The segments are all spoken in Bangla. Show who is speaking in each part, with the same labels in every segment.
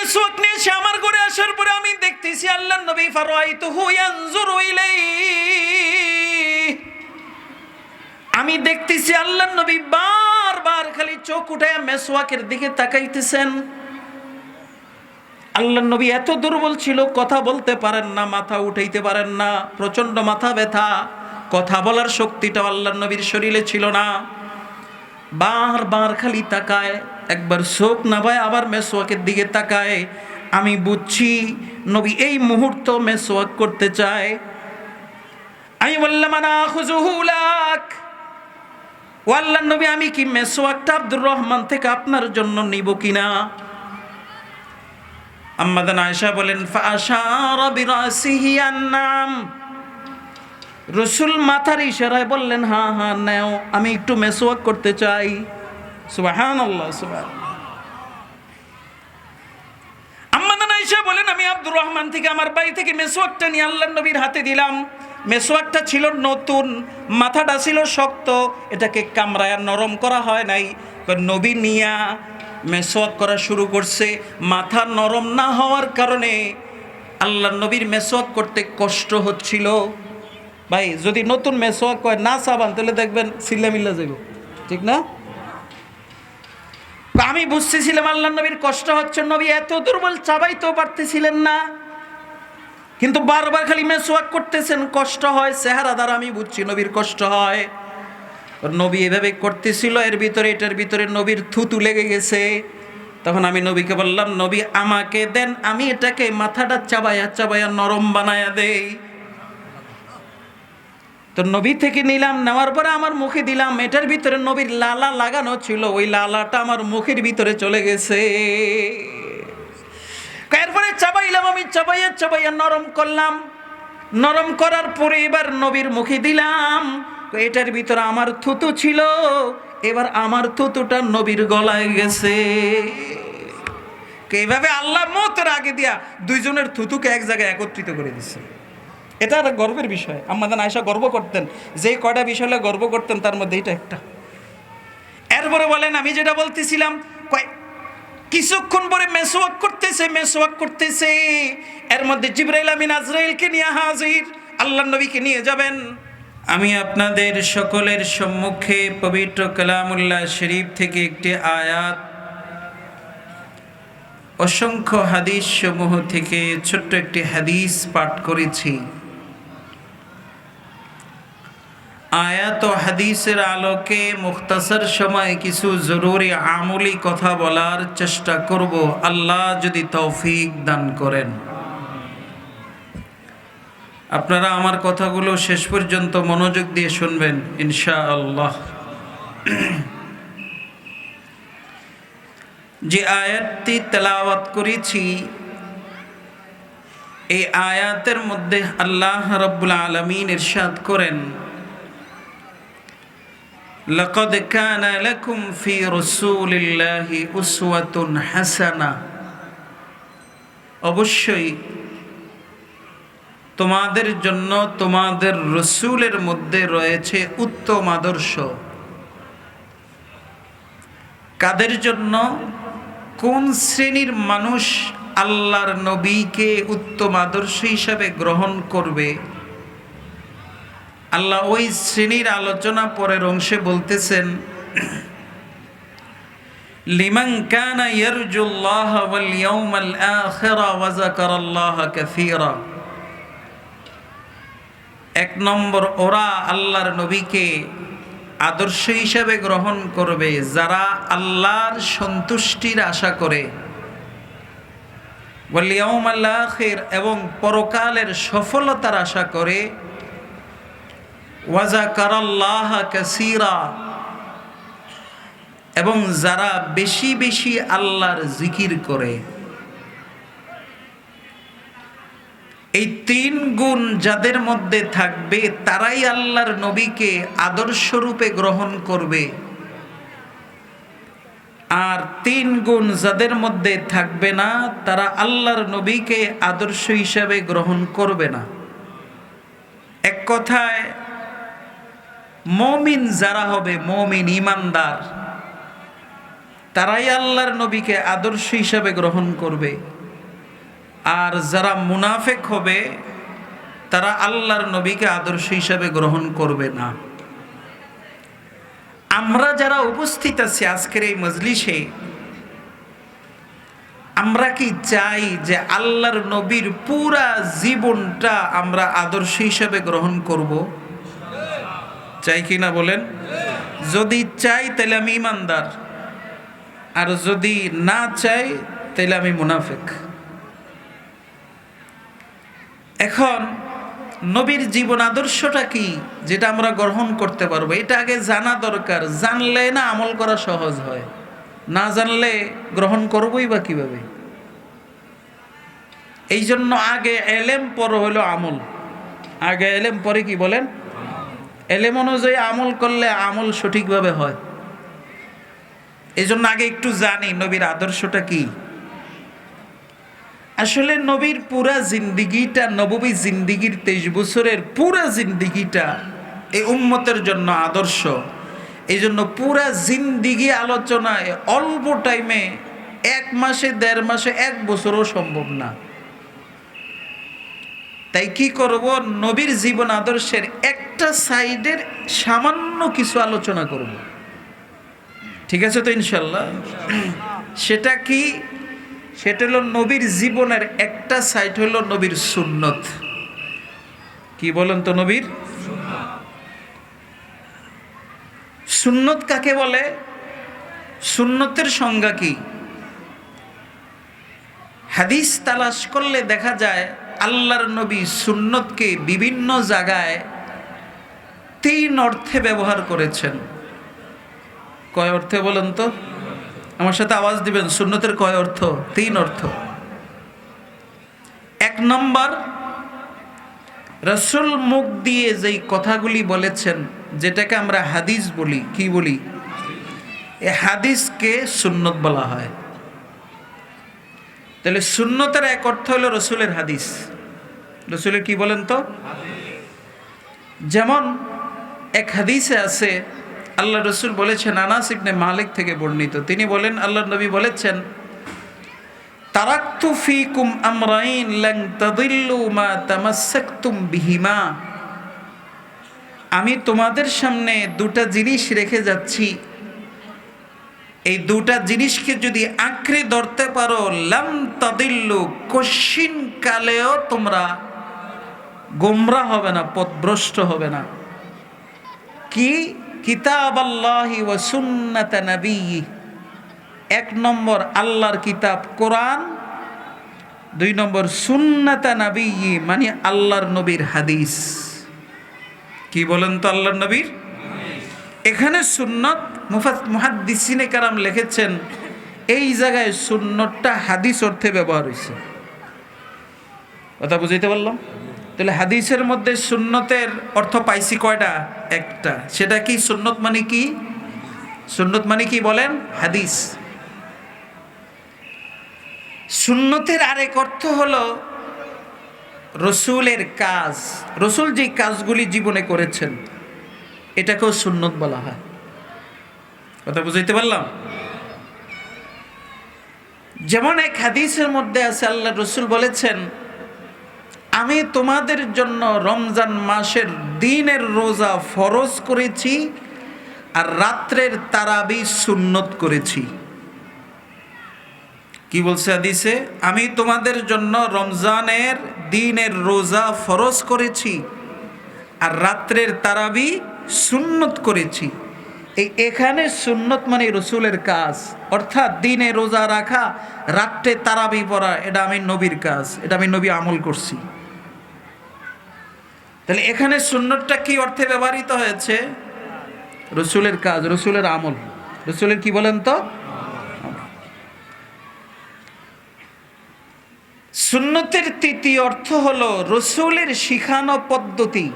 Speaker 1: মেসওয়াক নিয়ে সে আমার ঘরে আসার পরে আমি দেখতেছি আল্লাহর নবী ফারাইতুহু ইয়ানজুরু ইলাইহি, আমি দেখতেছি আল্লাহর নবী বারবার খালি চোখ উঠায় মেসওয়াকের দিকে তাকাইতেছেন। আল্লাহর নবী এত দুর্বল ছিল, কথা বলতে পারেন না, মাথা উঠাইতে পারেন না, প্রচন্ড মাথা ব্যথা, কথা বলার শক্তিটা আল্লাহর নবীর শরীরে ছিল না। বারবার খালি তাকায়, একবার চোখ নামায় আবার মেসওয়াকের দিকে তাকায়। আমি বুঝছি নবী এই মুহূর্ত মেসওয়াক করতে চায়। আমি বললাম আনা খুযুহু লাক, ও আল্লাহর নবী আমি কি মেসওয়াকটা আব্দুর রহমান থেকে আপনার জন্য নিব কিনা? আম্মা জান আয়েশা বলেন ফাআশারা বিরাসিহি আন-নাম, রাসূল মাথার ইশারায় বললেন হ্যাঁ হ্যাঁ নাও, আমি একটু মেসওয়াক করতে চাই। সুবহানাল্লাহ সুবহানাল্লাহ। আম্মা জান আয়েশা বলেন আমি আব্দুর রহমান থেকে আমার বাড়ি থেকে মেসওয়াকটা নিয়ে আল্লাহর নবীর হাতে দিলাম। মেসওয়াকটা ছিল নতুন, মাথাটা ছিল শক্ত, এটাকে কামড়ায় নরম করা হয় নাই। নবী নিয়া মেসওয়াক করা শুরু করছে। মাথা নরম না হওয়ার কারণে আল্লাহর নবীর মেসওয়াক করতে কষ্ট হচ্ছিল। ভাই যদি নতুন মেসওয়াক হয় না সাবান, তাহলে দেখবেন সিল্লামিল্লা যাইব, ঠিক না? আমি বুঝতেছিলাম আল্লাহর নবীর কষ্ট হচ্ছে, নবী এত দুর্বল, চাবাইতেও পারতেছিলেন না, কিন্তু বারবার খালি মেসওয়াক করতেছেন, কষ্ট হয়। চেহারা দ্বারা আমি বুঝছি নবীর কষ্ট হয়। নবী এভাবে করতেছিল, এটার ভিতরে নবীর থুতু লেগে গেছে। তখন আমি নবীকে বললাম নবী আমাকে দেন, আমি এটাকে মাথাটা চাবায়া চাবায়া নরম বানায়া দেই। তো নবী থেকে নিলাম, নেওয়ার পরে আমার মুখে দিলাম। এটার ভিতরে নবীর লালা লাগানো ছিল, ওই লালাটা আমার মুখের ভিতরে চলে গেছে। এরপরে চাবাইলাম, আমি চাবাইয়া চাবাইয়া নরম করলাম। নরম করার পরে এবার নবীর মুখে দিলাম। এটার ভিতরে আমার থুতু ছিল, এবার আমার থুতুটা নবীর গলায় গেছে। এইভাবে আল্লাহ মতের আগে দিয়া দুইজনের থুতুকে এক জায়গায় একত্রিত করে দিচ্ছে। এটা একটা গর্বের বিষয়। আম্মা জান আয়েশা গর্ব করতেন, যে কয়টা বিষয় গর্ব করতেন তার মধ্যে এটা একটা। এরপরে বলেন আমি যেটা বলতেছিলাম, কিছুক্ষণ পরে মেসওয়াক করতেছে, এর মধ্যে জিবরাইল আমিন আজরাইলকে নিয়ে হাজির, আল্লাহর নবীকে নিয়ে যাবেন। আমি আপনাদের সকলের সম্মুখে পবিত্র কালামুল্লাহ শরীফ থেকে একটি আয়াত, অসংখ্য হাদিস সমূহ থেকে ছোট্ট একটি হাদিস পাঠ করেছি। আয়াত ও হাদিসের আলোকে মুখতাসার সময় কিছু জরুরি আমলি কথা বলার চেষ্টা করব, আল্লাহ যদি তৌফিক দান করেন। আপনারা আমার কথাগুলো শেষ পর্যন্ত মনোযোগ দিয়ে শুনবেন ইনশাআল্লাহ। যে আয়াতটি তেলাওয়াত করেছি, এই আয়াতের মধ্যে আল্লাহ রাব্বুল আলামিন ইরশাদ করেন লাকাদ কানা লাকুম ফি রাসূলিল্লাহি উসওয়াতুন হাসানাহ, অবশ্যই তোমাদের জন্য তোমাদের রাসূলের মধ্যে রয়েছে উত্তম আদর্শ। কাদের জন্য? কোন শ্রেণীর মানুষ আল্লাহর নবীকে উত্তম আদর্শ হিসাবে গ্রহণ করবে? আল্লাহ ওই শ্রেণীর আলোচনা পরের অংশে বলতেছেন লিমান কানা ইয়ারজুল্লাহ ওয়াল ইয়াউমাল আখিরা ওয়া যাকারাল্লাহা কাসীরা। এক নম্বর, ওরা আল্লাহর নবীকে আদর্শ হিসাবে গ্রহণ করবে যারা আল্লাহর সন্তুষ্টির আশা করে, ওয়াল ইয়াউমাল আখির এবং পরকালের সফলতার আশা করে, ওয়া যাকারাল্লাহা কাসীরা এবং যারা বেশি বেশি আল্লাহর জিকির করে। এই তিন গুণ যাদের মধ্যে থাকবে তারাই আল্লাহর নবীকে আদর্শ রূপে গ্রহণ করবে। আর তিন গুণ যাদের মধ্যে থাকবে না তারা আল্লাহর নবীকে আদর্শ হিসাবে গ্রহণ করবে না। এক কথায় মুমিন যারা হবে, মুমিন ইমানদার, তারাই আল্লাহর নবীকে আদর্শ হিসাবে গ্রহণ করবে, আর যারা মুনাফেক হবে তারা আল্লাহর নবীকে আদর্শ হিসাবে গ্রহণ করবে না। আমরা যারা উপস্থিত আছি আজকের এই মজলিসে, আমরা কি চাই যে আল্লাহর নবীর পুরা জীবনটা আমরা আদর্শ হিসাবে গ্রহণ করব? চাই কি না বলেন? যদি চাই তাহলে আমি ইমানদার, আর যদি না চাই তাহলে আমি মুনাফিক। এখন নবীর জীবন আদর্শটা কি যেটা আমরা গ্রহণ করতে পারবো, এটা আগে জানা দরকার। জানলে না আমল করা সহজ হয়, না জানলে গ্রহণ করবোই বা কিভাবে? এই জন্য আগে এলেম, পরে হলো আমল। আগে এলেম, পরে কি বলেন? এলেম অনুযায়ী আমল করলে আমল সঠিকভাবে হয়। এই জন্য আগে একটু জানি নবীর আদর্শটা কি। আসলে নবীর পুরা জিন্দিগিটা, নববী জিন্দিগির 23 বছরের পুরা জিন্দিগিটা এই উম্মতের জন্য আদর্শ। এই জন্য পুরা জিন্দিগি আলোচনায় অল্প টাইমে 1 মাসে, 1.5 মাসে, 1 বছরও সম্ভব না। তাই কি করব, নবীর জীবন আদর্শের একটা সাইডের সামান্য কিছু আলোচনা করব। ঠিক আছে তো ইনশাল্লাহ? সেটা কি? সেটা হলো নবীর জীবনের একটা সাইড হলো নবীর সুন্নত। কি বলেন তো? নবীর সুন্নত কাকে বলে? সুন্নতের সংজ্ঞা কি? হাদিস তালাশ করলে দেখা যায় আল্লাহর নবী সুন্নতকে বিভিন্ন জায়গায় 3 অর্থে ব্যবহার করেছেন। কয় অর্থে বলেন তো? আমার সাথে আওয়াজ দিবেন। সুন্নতের কয় অর্থ? 3 অর্থ। 1 নম্বর, রাসূল মুখ দিয়ে যেই কথাগুলি বলেছেন, যেটাকে আমরা হাদিস বলি। কি বলি? এই হাদিসকে সুন্নত বলা হয়। তাহলে সুন্নতের এক অর্থ হলো রসুলের হাদিস। রসুলের কি বলেন তো? যেমন এক হাদিসে আছে, আল্লাহ রসুল বলেছেন, আনাস ইবনে মালিক থেকে বর্ণিত, তিনি বলেন, আল্লাহ নবী বলেছেন, তারাকতু ফীকুম আমরাইন লান তাদিল্লু মা তামাসসাকতুম বিহিমা। আমি তোমাদের সামনে 2টা জিনিস রেখে যাচ্ছি, এই 2টা জিনিসকে যদি আঁকড়ে ধরতে পারো, লাম তাদিল্লু, কশিন কালেও তোমরা গোমরা হবে না, পথভ্রষ্ট হবে না। কি? কিতাবাল্লাহি ওয়া সুন্নাত নবিয়্যি। 1 নম্বর আল্লাহর কিতাব কোরআন, 2 নম্বর সুন্নাত নবিয়্যি মানে আল্লাহর নবীর হাদিস। কি বলেন তো? আল্লাহর নবীর। এখানে সুন্নত, মুহাদ্দিসিনে কারাম লিখেছেন, এই জায়গায় সুন্নতটা হাদিস অর্থে ব্যবহার হয়েছে। কথা বুঝাইতে পারলাম? তাহলে হাদিসের মধ্যে সুন্নতের অর্থ পাইছি কয়টা? একটা। সেটা কি? সুন্নত মানে কি? সুন্নত মানে কি বলেন? হাদিস। সুন্নতের আরেক অর্থ হলো রসুলের কাজ। রসুল যে কাজগুলি জীবনে করেছেন, এটাকেও সুন্নত বলা হয়। কথা বুঝাইতে পারলাম? যেমন এক হাদিসের মধ্যে আছে, আল্লাহ রসুল বলেছেন, আমি তোমাদের জন্য রমজান মাসের দিনের রোজা ফরজ করেছি, আর রাত্রের তারাবি সুন্নত করেছি। কি বলছে হাদিসে? আমি তোমাদের জন্য রমজানের দিনের রোজা ফরজ করেছি, আর রাত্রের তারাবি সুন্নত করেছি। এখানে সুন্নত মানে রসুলের কাজ, অর্থাৎ দিনে রোজা রাখা, রাত্রে তারাবি পড়া, এটা আমি নবীর কাজ, এটা আমি নবী আমল করছি। তাহলে এখানে সুন্নতটা কি অর্থে ব্যবহৃত হয়েছে? রসুলের কাজ, রসুলের আমল। রসুলের কি বলেন তো? সুন্নতের 3য় অর্থ হলো রসুলের শিখানো পদ্ধতি।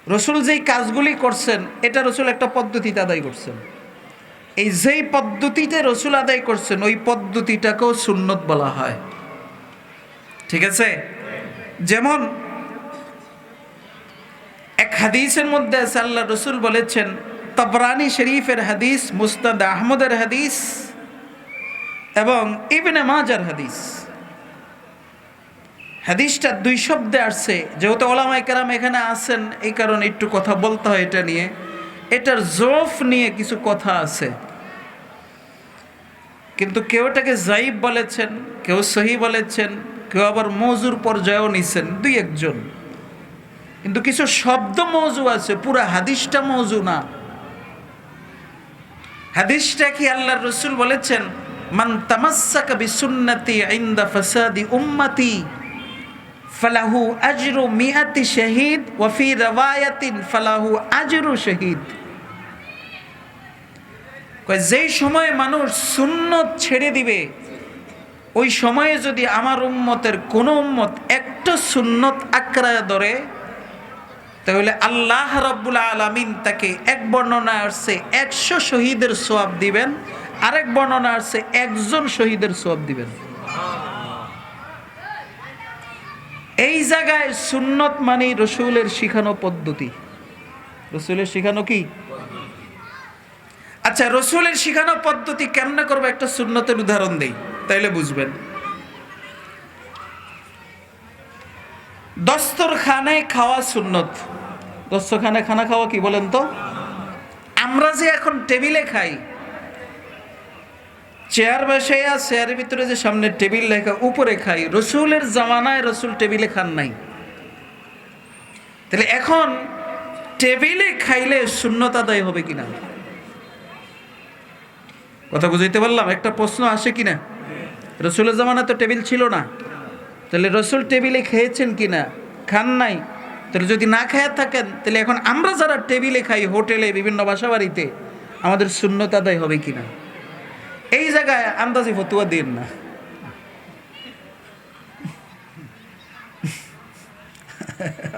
Speaker 1: রসুল যেই কাজগুলি করছেন, এটা রসুল একটা পদ্ধতিতে আদায় করছেন। এই যেই পদ্ধতিতে রসুল আদায় করছেন, ওই পদ্ধতিটাকেও সুন্নত বলা হয়। ঠিক আছে? যেমন এক হাদিসের মধ্যে আছে, আল্লাহ রসুল বলেছেন, তাবরানী শরীফের হাদিস, মুসনাদ আহমদের হাদিস এবং ইবনে মাজার হাদিস। হাদিসটা দুই শব্দে আসছে, যেহেতু ওলামায়ে কেরাম এখানে আছেন এই কারণে একটু কথা বলতে হয় এটা নিয়ে। এটার জোফ নিয়ে কিছু কথা আছে, কিন্তু কেউ এটাকে জাইব বলেছেন, কেউ সহি বলেছেন, কেউ আবার মওজুর পর্যায়েও নিছেন দুই একজন। কিন্তু কিছু শব্দ মওজু আছে, পুরা হাদিসটা মওজু না। হাদিসটা কি আল্লাহর রাসূল বলেছেন, মান তামাসসাকা বিসুন্নতি ইনদা ফাসাদি উম্মতি ফালাহু আজরু মিআতি শাহীদ ওয়া ফি riwayatin ফালাহু আজরু শাহীদ। যেই সময় মানুষ সুন্নত ছেড়ে দিবে, ওই সময়ে যদি আমার উম্মতের কোন উম্মত একটা সুন্নত আঁকড়ায় ধরে, তাহলে আল্লাহ রাব্বুল আলামিন তাকে এক বর্ণনা আসছে 100 শহীদের সওয়াব দিবেন, আরেক বর্ণনা আসছে একজন শহীদের সওয়াব দিবেন। এই জায়গায় সুন্নত মানে রাসূলের শিখানো পদ্ধতি। রাসূলের শিখানো কি? আচ্ছা, রাসূলের শিখানো পদ্ধতি কেমনে করবে একটা সুন্নতের উদাহরণ দেই, তাইলে বুঝবেন। দস্তরখানে খাওয়া সুন্নত। দস্তরখানে খানা খাওয়া কি বলেন তো? আমরা যে এখন টেবিলে খাই, চেয়ার বসাইয়া চেয়ারের ভিতরে যে সামনে টেবিল লেখা উপরে খাই, রাসূলের জামানায় রাসূল টেবিলে খান নাই। তাহলে এখন টেবিলে খাইলে সুন্নত আদায় হবে কিনা? কথা বুঝাইতে পারলাম? একটা প্রশ্ন আসে কিনা? রাসূলের জামানায় তো টেবিল ছিল না, তাহলে রাসূল টেবিলে খেয়েছেন কিনা? খান নাই। তাহলে যদি না খেয়ে থাকেন, তাহলে এখন আমরা যারা টেবিলে খাই হোটেলে, বিভিন্ন বাসা বাড়িতে, আমাদের সুন্নত আদায় হবে কিনা? এই জায়গায় আন্দাজি ফতুয়া দিন না।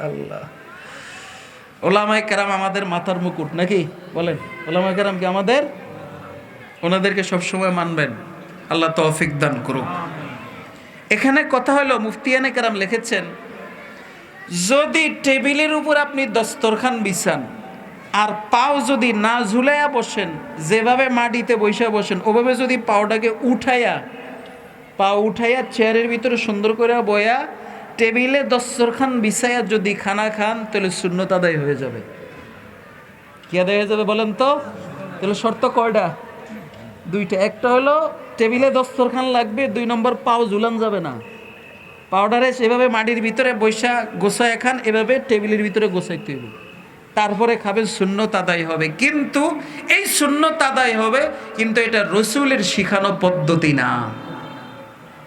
Speaker 1: আল্লাহ, ওলামায়ে কেরাম আমাদের মাথার মুকুট নাকি বলেন? ওলামায়ে কেরাম কি আমাদের? ওনাদেরকে সবসময় মানবেন, আল্লাহ তৌফিক দান করুক। এখানে কথা হলো, মুফতিয়ানে কেরাম লিখেছেন, যদি টেবিলের উপর আপনি দস্তরখান বিছান আর পাও যদি না ঝুলাইয়া বসেন, যেভাবে মাটিতে বসে বসেন ওভাবে যদি পাওটাকে উঠাইয়া চেয়ারের ভিতরে সুন্দর করে বয়া টেবিলে দস্তরখান বিছাইয়া যদি খানা খান, তাহলে সুন্নত আদায় হয়ে যাবে। কি আদায় হয়ে যাবে বলেন তো? তাহলে শর্ত কয়টা? দুইটা। একটা হলো টেবিলে দস্তরখান লাগবে, 2 নম্বর পাও ঝুলান যাবে না। পাউডারে সেভাবে মাটির ভিতরে বৈশা গোছায় খান, এভাবে টেবিলের ভিতরে গোছাইতে হবে, তারপরে খাবেন, সুন্নত আদায় হবে। কিন্তু এই সুন্নত আদায় হবে, কিন্তু এটা রাসূলের শিখানো পদ্ধতি না।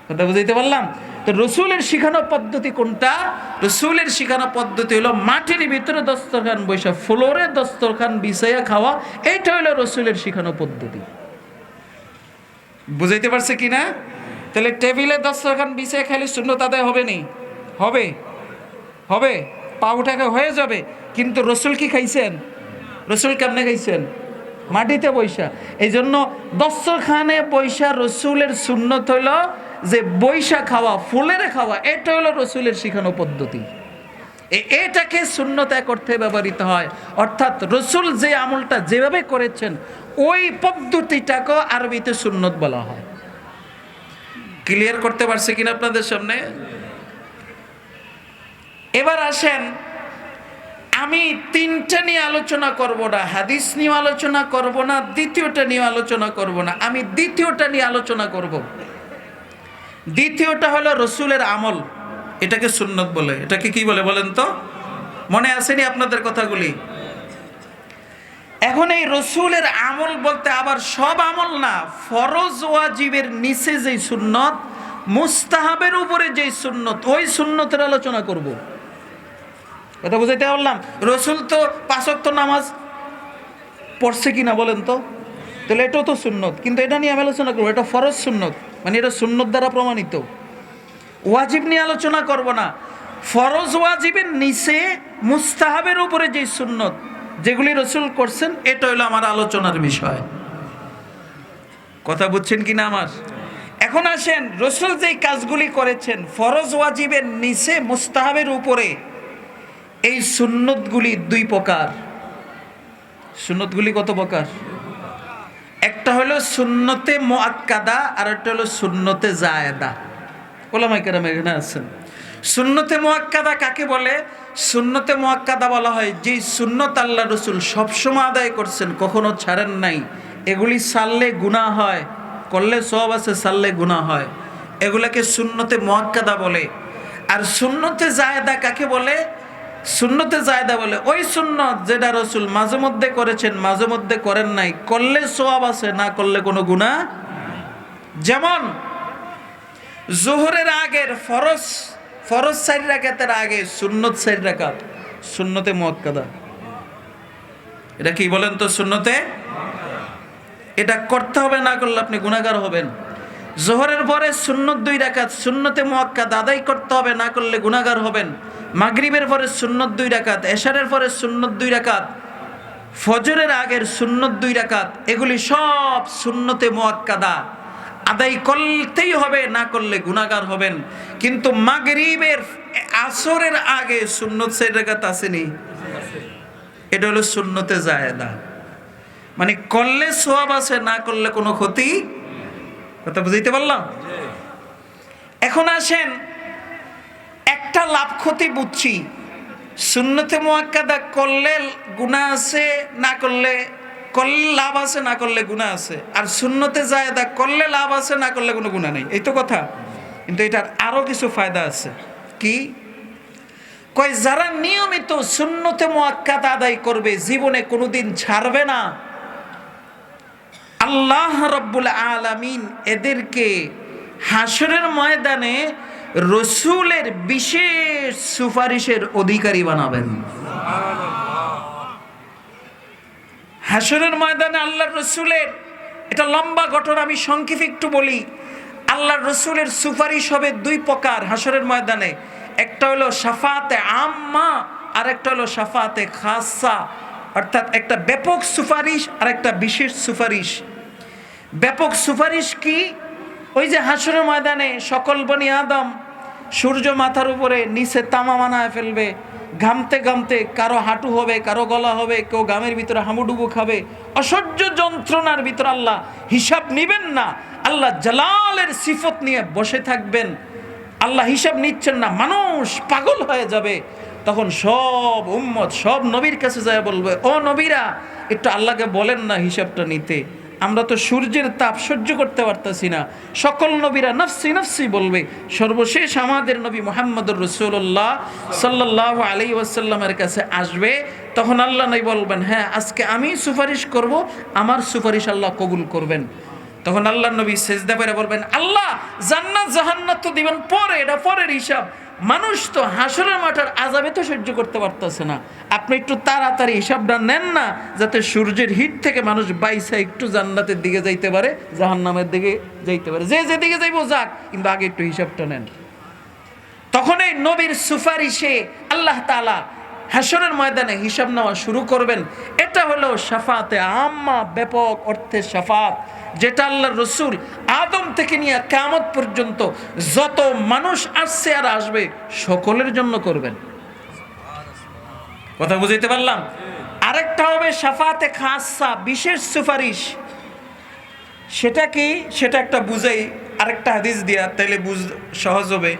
Speaker 1: কথা বুঝাইতে পারলাম? তো রাসূলের শিখানো পদ্ধতি কোনটা? রাসূলের শিখানো পদ্ধতি হলো মাটির ভিতরে দস্তরখান বৈশা ফ্লোরে দস্তরখান বিছাইয়া খাওয়া। এইটা হলো রাসূলের শিখানো পদ্ধতি। বুঝাইতে পারছে কিনা? তাহলে টেবিলে দস্তরখান বিছিয়ে খাইলে সুন্নত আদায় হবে নি? হবে, হবে, পা উঠাকে হয়ে যাবে। কিন্তু রাসূল কি খাইছেন? রাসূল কেমনে খাইছেন? মাটিতে বৈশা। এই জন্য দস্তরখানে বৈশা রাসূলের সুন্নত হইল যে বৈশা খাওয়া, ফুলেরে খাওয়া। এটা হলো রাসূলের শিখানো পদ্ধতি। এটাকে সুন্নত এক অর্থে ব্যবহৃত হয়, অর্থাৎ রাসূল যে আমলটা যেভাবে করেছেন ওই পদ্ধতিটাকে আরবিতে সুন্নত বলা হয়। ক্লিয়ার করতে পারছে কিনা আপনাদের সামনে? এবার আসেন, আমি 3টা নিয়ে আলোচনা করব না, হাদিস নিয়ে আলোচনা করব না, দ্বিতীয়টা নিয়ে আলোচনা করব না, আমি দ্বিতীয়টা নিয়ে আলোচনা করব। দ্বিতীয়টা হলো রাসূলের আমল। এটাকে সুন্নত বলে। এটাকে কি বলে বলেন তো? মনে আসেনি আপনাদের কথাগুলি? এখন এই রাসূলের আমল বলতে আবার সব আমল না, ফরজ ওয়াজিবের নিচে যেই সুন্নত, মুস্তাহাবের উপরে যেই সুন্নত, ওই সুন্নতের আলোচনা করব। কথা বুঝাইতে পারলাম? রাসূল তো 5 ওয়াক্ত নামাজ পড়ছে কিনা বলেন তো? তাহলে এটাও তো সুন্নত, কিন্তু এটা নিয়ে আমি আলোচনা করবো। এটা ফরজ সুন্নত, মানে এটা সুন্নত দ্বারা প্রমাণিত। ওয়াজিব নিয়ে আলোচনা করব না। ফরজ ওয়াজিবের নিচে মুস্তাহাবের উপরে যে সুন্নত যেগুলি রাসূল করছেন, এটা হলো আমার আলোচনার বিষয়। কথা বুঝছেন কিনা আমার? এখন আসেন, রাসূল যেই কাজগুলি করেছেন ফরজ ওয়াজিবের নিচে মুস্তাহাবের উপরে, এই সুন্নতগুলি 2 প্রকার। সুন্নতগুলি কত প্রকার? একটা হলো সুন্নতে মুআক্কাদা আর একটা হলো সুন্নতে জায়েদা। ওলামায়ে কেরাম এখানে আছেন। সুন্নতে মুআক্কাদা কাকে বলে? সুন্নতে মুআক্কাদা বলা হয় যেই সুন্নত আল্লাহ রসুল সবসময় আদায় করছেন, কখনো ছাড়েন নাই, এগুলি সারলে গুনাহ হয়, করলে সওয়াব আছে, সারলে গুনাহ হয়, এগুলাকে সুন্নতে মুআক্কাদা বলে। আর সুন্নতে জায়েদা কাকে বলে? সুন্নতে জায়েদা বলে ওই সুন্নত যেটা রসুল মাঝে মধ্যে করেছেন, মাঝে মধ্যে করেন নাই, করলে সওয়াব আছে, না করলে কোনো গুনাহ। যেমন জোহরের আগের ফরজ 4 রাকাতের আগে সুন্নত 4 রাকাত, সুন্নতে মুআক্কাদা। এটা কি বলেন তো? সুন্নতে, এটা করতে হবে, না করলে আপনি গুনাহগার হবেন। জোহরের পরে সুন্নত 2 রাকাত, সুন্নতে মুআক্কাদা, আদায় করতে হবে, না করলে গুনাহগার হবেন। মাগরিবের পরে সুন্নত 2 রাকাত, এশারের পরে সুন্নত 2 রাকাত, ফজরের আগের সুন্নত 2 রাকাত, এগুলি সব সুন্নতে মুআক্কাদা, আদায় করতেই হবে, না করলে গুনাহগার হবেন। কিন্তু মাগরিবের আসরের আগে সুন্নত 4 রাকাত আসেনি, এটা হলো সুন্নতে জায়েদা, মানে করলে সওয়াব আছে, না করলে কোনো ক্ষতি। কথা বুঝাইতে পারলাম? এখন আসেন, একটা লাভ ক্ষতি বুঝছি, সুন্নতে মুআক্কাদা করলে গুনাহ আছে, না করলে লাভ আছে, না করলে গুনাহ আছে। আর সুন্নতে জায়েদা করলে লাভ আছে, না করলে কোনো গুনাহ নেই, এই তো কথা। কিন্তু এটার আরো কিছু ফায়দা আছে। কি কয়? যারা নিয়মিত সুন্নতে মুআক্কাদা আদায় করবে, জীবনে কোনোদিন ছাড়বে না, আল্লাহ রাব্বুল আলামিন এদেরকে হাসরের ময়দানে রসুলের বিশেষ সুপারিশের অধিকারী বানাবেন। হাসরের ময়দানে আল্লাহর রসুলের, এটা লম্বা ঘটনা, আমি সংক্ষেপে একটু বলি। আল্লাহর রসুলের সুপারিশ হবে 2 প্রকার হাসরের ময়দানে। একটা হলো শাফাতে আম্মা, আর একটা হলো শাফাতে খাসা, অর্থাৎ একটা ব্যাপক সুপারিশ আর একটা বিশেষ সুপারিশ। ব্যাপক সুপারিশ কি? ওই যে হাসরের ময়দানে সকল বনি আদম সূর্য মাথার উপরে, নিচে তামা বানায় ফেলবে, ঘামতে ঘামতে কারো হাঁটু হবে, কারো গলা হবে, কেউ গামের ভিতরে হামুডুবু খাবে, অসহ্য যন্ত্রণার ভিতরে আল্লাহ হিসাব নিবেন না, আল্লাহ জালালের সিফত নিয়ে বসে থাকবেন, আল্লাহ হিসাব নিচ্ছেন না, মানুষ পাগল হয়ে যাবে। তখন সব উম্মত সব নবীর কাছে যায় বলবে, ও নবীরা, একটু আল্লাহকে বলেন না হিসাবটা নিতে, আমরা তো সূর্যের তাপ সহ্য করতে পারতেছি না। সকল নবীরা নফসি নফসি বলবে। সর্বশেষ আমাদের নবী মুহাম্মদুর রাসূলুল্লাহ সাল্লাল্লাহু আলাইহি ওয়াসাল্লামের কাছে আসবে। তখন আল্লাহ নবী বলবেন, হ্যাঁ আজকে আমি সুপারিশ করব, আমার সুপারিশ আল্লাহ কবুল করবেন। তখন আল্লাহ নবী সেজদা করে বলবেন, আল্লাহ জান্নাত জাহান্নাত তো দিবেন পরে, এটা পরের হিসাব, মানুষ তো হাসরের মাঠের আযাবে তো সহ্য করতে পারতেছে না, আপনি একটু তাড়াতাড়ি হিসাবটা নেন না, যাতে সূর্যের হিট থেকে মানুষ বাইসা একটু জান্নাতের দিকে যাইতে পারে, জাহান্নামের দিকে যাইতে পারে, যে যেদিকে যাইবো যাক, কিন্তু আগে একটু হিসাবটা নেন। তখন এই নবীর সুপারিশে আল্লাহ তাআলা হাসরের ময়দানে হিসাব নেওয়া শুরু করবেন। এটা হলো শাফাতে আম্মা, ব্যাপক অর্থে শাফাত, যেটা আল্লাহর রসুল আদম থেকে নিয়ে কিয়ামত পর্যন্ত যত মানুষ আসছে আর আসবে সকলের জন্য করবেন। কথা বুঝাইতে পারলাম? আরেকটা হবে শাফাতে খাসা, বিশেষ সুপারিশ। সেটা কি? সেটা একটা বুঝাই আরেকটা হাদিস দিয়া, তাইলে সহজ হবে।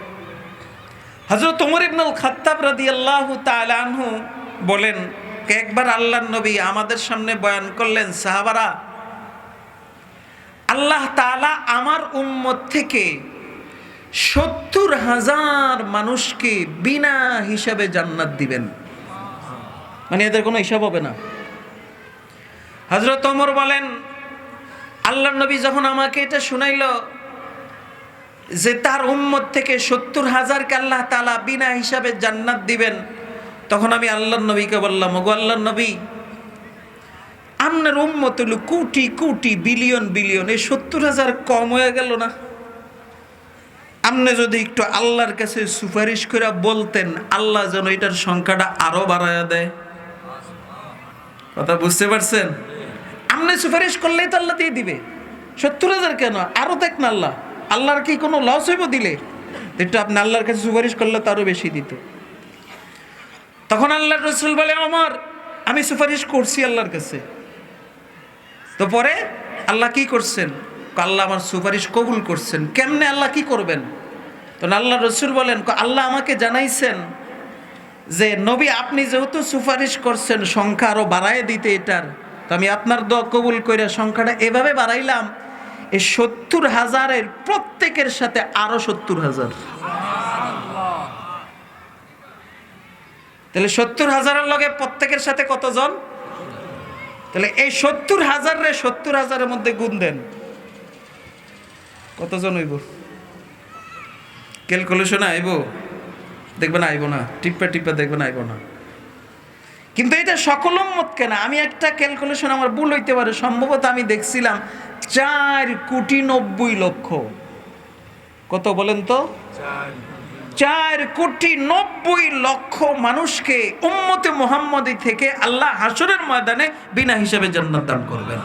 Speaker 1: হযরত ওমর ইবনুল খাত্তাব রাদিয়াল্লাহু তাআলা আনহু বলেন, একবার আল্লাহর নবী আমাদের সামনে বয়ান করলেন, সাহাবারা, আল্লাহ তাআলা আমার উম্মত থেকে ৭০,০০০ মানুষকে বিনা হিসাবে জান্নাত দিবেন, মানে এদের কোনো হিসাব হবে না। হযরত ওমর বলেন, আল্লাহর নবী যখন আমাকে এটা শুনাইল যে তার উম্মত থেকে ৭০,০০০কে আল্লাহ তাআলা বিনা হিসাবে জান্নাত দিবেন, তখন আমি আল্লাহর নবীকে বললাম, ওগো আল্লাহর নবী, আপনার উম্মত হলো কোটি কোটি বিলিয়ন বিলিয়ন, এই ৭০,০০০ কম হয়ে গেল না? আপনি যদি একটু আল্লাহর কাছে সুপারিশ করে বলতেন, আল্লাহ যেন এটার সংখ্যাটা আরো বাড়ায়া দেয়। কথা বুঝতে পারছেন? আপনি সুপারিশ করলেই তো আল্লাহ দিয়ে দিবে। ৭০,০০০ কেন, আরো দেখ না আল্লাহ, আল্লাহর কি কোনো লস হইব দিলে? একটু আপনি আল্লাহর কাছে সুপারিশ করলে তো আরো বেশি দিত। তখন আল্লাহর রাসূল বলে, ওমর, আমি সুপারিশ করছি আল্লাহর কাছে, তো পরে আল্লাহ কি করছেন? আল্লাহ আমার সুপারিশ কবুল করছেন। কেমনে আল্লাহ কি করবেন? তো আল্লাহ রসুল বলেন, আল্লাহ আমাকে জানাইছেন যে নবী আপনি যেহেতু সুপারিশ করছেন সংখ্যা আরো বাড়ায় দিতে এটার, তো আমি আপনার দোয়া কবুল করে সংখ্যাটা এভাবে বাড়াইলাম, এই 70,000-এর প্রত্যেকের সাথে আরো 70,000। তাহলে 70,000-এর লগে প্রত্যেকের সাথে কতজন? তাহলে এই 70,000-রে 70,000-এর মধ্যে গুণ দেন, কতজন হইব? ক্যালকুলেশন আইব? দেখবেন আইব না, টিপ্পা টিপ্পা দেখবেন আইব না। কিন্তু এটা সকল উম্মত কেন? আমি একটা ক্যালকুলেশন আমার ভুল হইতে পারে, সম্ভবত আমি দেখছিলাম 4,90,00,000। কত বলেন তো? 4,90,00,000 মানুষকে উম্মতে মুহাম্মদী থেকে আল্লাহ হাসরের ময়দানে বিনা হিসাবে জান্নাত দান করবেন।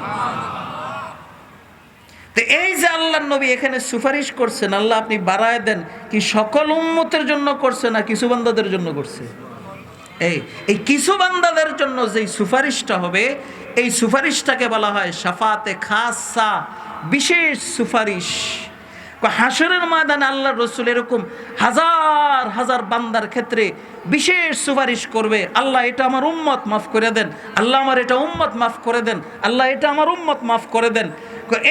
Speaker 1: তো এই যে আল্লাহর নবী এখানে সুপারিশ করছেন, আল্লাহ আপনি বাড়ায় দেন, কি সকল উম্মতের জন্য করছে না কিছু বান্দাদের জন্য করছে? এই কিছু বান্দাদের জন্য যেই সুপারিশটা হবে, এই সুপারিশটাকে বলা হয় শাফাতে খাসা, বিশেষ সুপারিশ। হাসরের ময়দানে আল্লাহ রসুল এরকম হাজার হাজার বান্দার ক্ষেত্রে বিশেষ সুপারিশ করবে, আল্লাহ এটা আমার উম্মত মাফ করে দেন, আল্লাহ আমার এটা উম্মত মাফ করে দেন, আল্লাহ এটা আমার উম্মত মাফ করে দেন।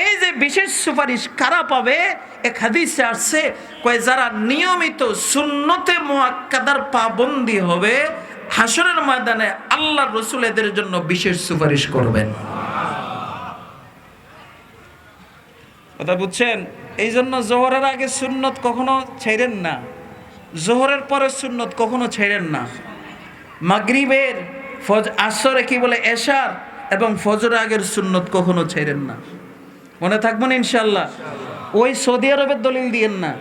Speaker 1: এই যে বিশেষ সুপারিশ কারা পাবে? এক হাদিসে আসছে, কয় যারা নিয়মিত সুন্নতে মুআক্কাদার পাবন্দি হবে, হাসরের ময়দানে আল্লাহ রসুল এদের জন্য বিশেষ সুপারিশ করবেন। কথা বুঝছেন? এই জন্য জোহরের আগে সুন্নত কখনো ছেড়েন না, জোহরের পরে সুন্নত কখনো ছেড়েন না। মাগরিবের আসরে কি বলে এশার এবং ফজরের আগের সুন্নত কখনো ছেড়েন না। মনে থাকবেন ইনশাল্লাহ। ওই সৌদি আরবের দলিল দিয়েন না,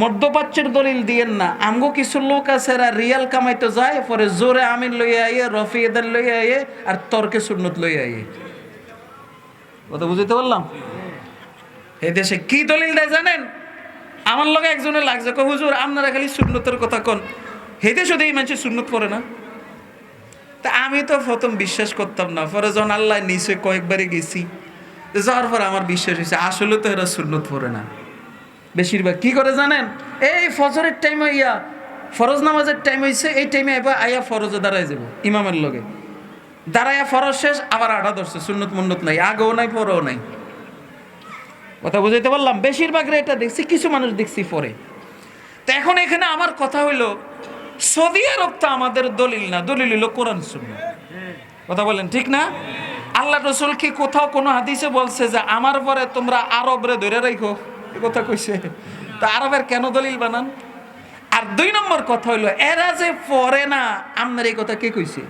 Speaker 1: মধ্যপ্রাচ্যের দলিল দিয়েন না। আমগো কিছু লোক আছে এরা রিয়াল কামাইতে যায়, পরে জোরে আমিন লইয়া আইয়ে, রফি এদের লইয়া আইয়ে, আর তর্কে সুন্নত লইয়া আইয়ে। কথা বুঝতে পারলাম? এই দেশে কি দলিল দেয় জানেন? আমার লগে একজনের লাগছে, কয় হুজুর আপনারা খালি সুন্নতের কথা কন, হে দেশে এই মানুষের সুন্নত পড়ে না। তা আমি তো প্রথম বিশ্বাস করতাম না, পরে যখন আল্লাহ নিচে কয়েকবারে গেছি, যাওয়ার পর আমার বিশ্বাস হয়েছে আসলে তো এরা সুন্নত পড়ে না। বেশিরভাগ কি করে জানেন? এই ফজরের টাইম হইয়া, ফরজ নামাজের টাইম হয়েছে, এই টাইমে এবার আইয়া ফরজে দাঁড়ায় যাব ইমামের লগে, দাঁড়াইয়া ফরজ শেষ আবার আড়া ধরছে, সুন্নত মুন্নত নাই, আগেও নাই পরেও নাই। কথা বুঝাইতে পারলাম? বেশিরভাগ এটা দেখছি, কিছু মানুষ দেখছি পরে। তো এখন এখানে আমার কথা হইলো, সৌদি আরব তো আমাদের দলিল না, দলিল হইল কোরআন সুন্নাহ। কথা বলেন ঠিক না? আল্লাহ রসুল কি কোথাও কোনো হাদিসে বলছে যে আমার পরে তোমরা আরবরে ধরে রাখো? এ কথা কইছে? তো আরবের কেন দলিল বানান? আর 2 নম্বর কথা হইলো, এরা যে পড়ে না, আপনার এই কথা কে কইছে?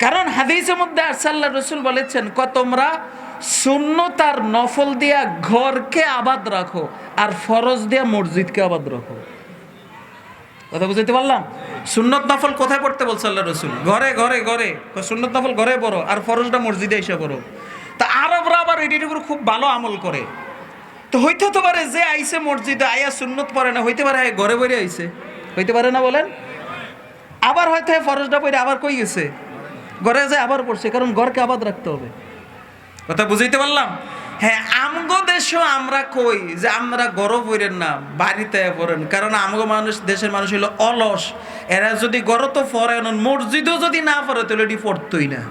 Speaker 1: কারণ হাদিসের মধ্যে আল্লাহ রসুল বলেছেন, তোমরা সুন্নত আর নফল দিয়া ঘরকে আবাদ রাখো, আর ফরজ দিয়া মসজিদকে আবাদ রাখো। কথা বুঝতে পারলাম? সুন্নত নফল কোথায় পড়তে বলছে আল্লাহ রসুল? ঘরে ঘরে ঘরে। সুন্নত নফল ঘরে পড়ো, আর ফরজটা মসজিদে এসে পড়ো। তা আরবরা আবার এটির উপর খুব ভালো আমল করে। তো হইতে হতে পারে যে আইসে মসজিদে আইয়া সুন্নত পড়ে না, হইতে পারে ঘরে বইরে আইসে, হইতে পারে না বলেন? আবার হয়তো ফরজটা পড়ে আবার কই গেছে, ঘরে যায় আবার পড়ছে, কারণ ঘরকে আবাদ রাখতে হবে। কথা বুঝাইতে পারলাম? হ্যাঁ, আমগো দেশও আমরা কই যে আমরা গরো পড়েন না, বাড়িতে পড়েন, কারণ আমগো মানুষ, দেশের মানুষ হইলো অলস। এরা যদি গরো তো পড়েন, মসজিদও যদি না পড়ে তাহলে এটি পড়তই না।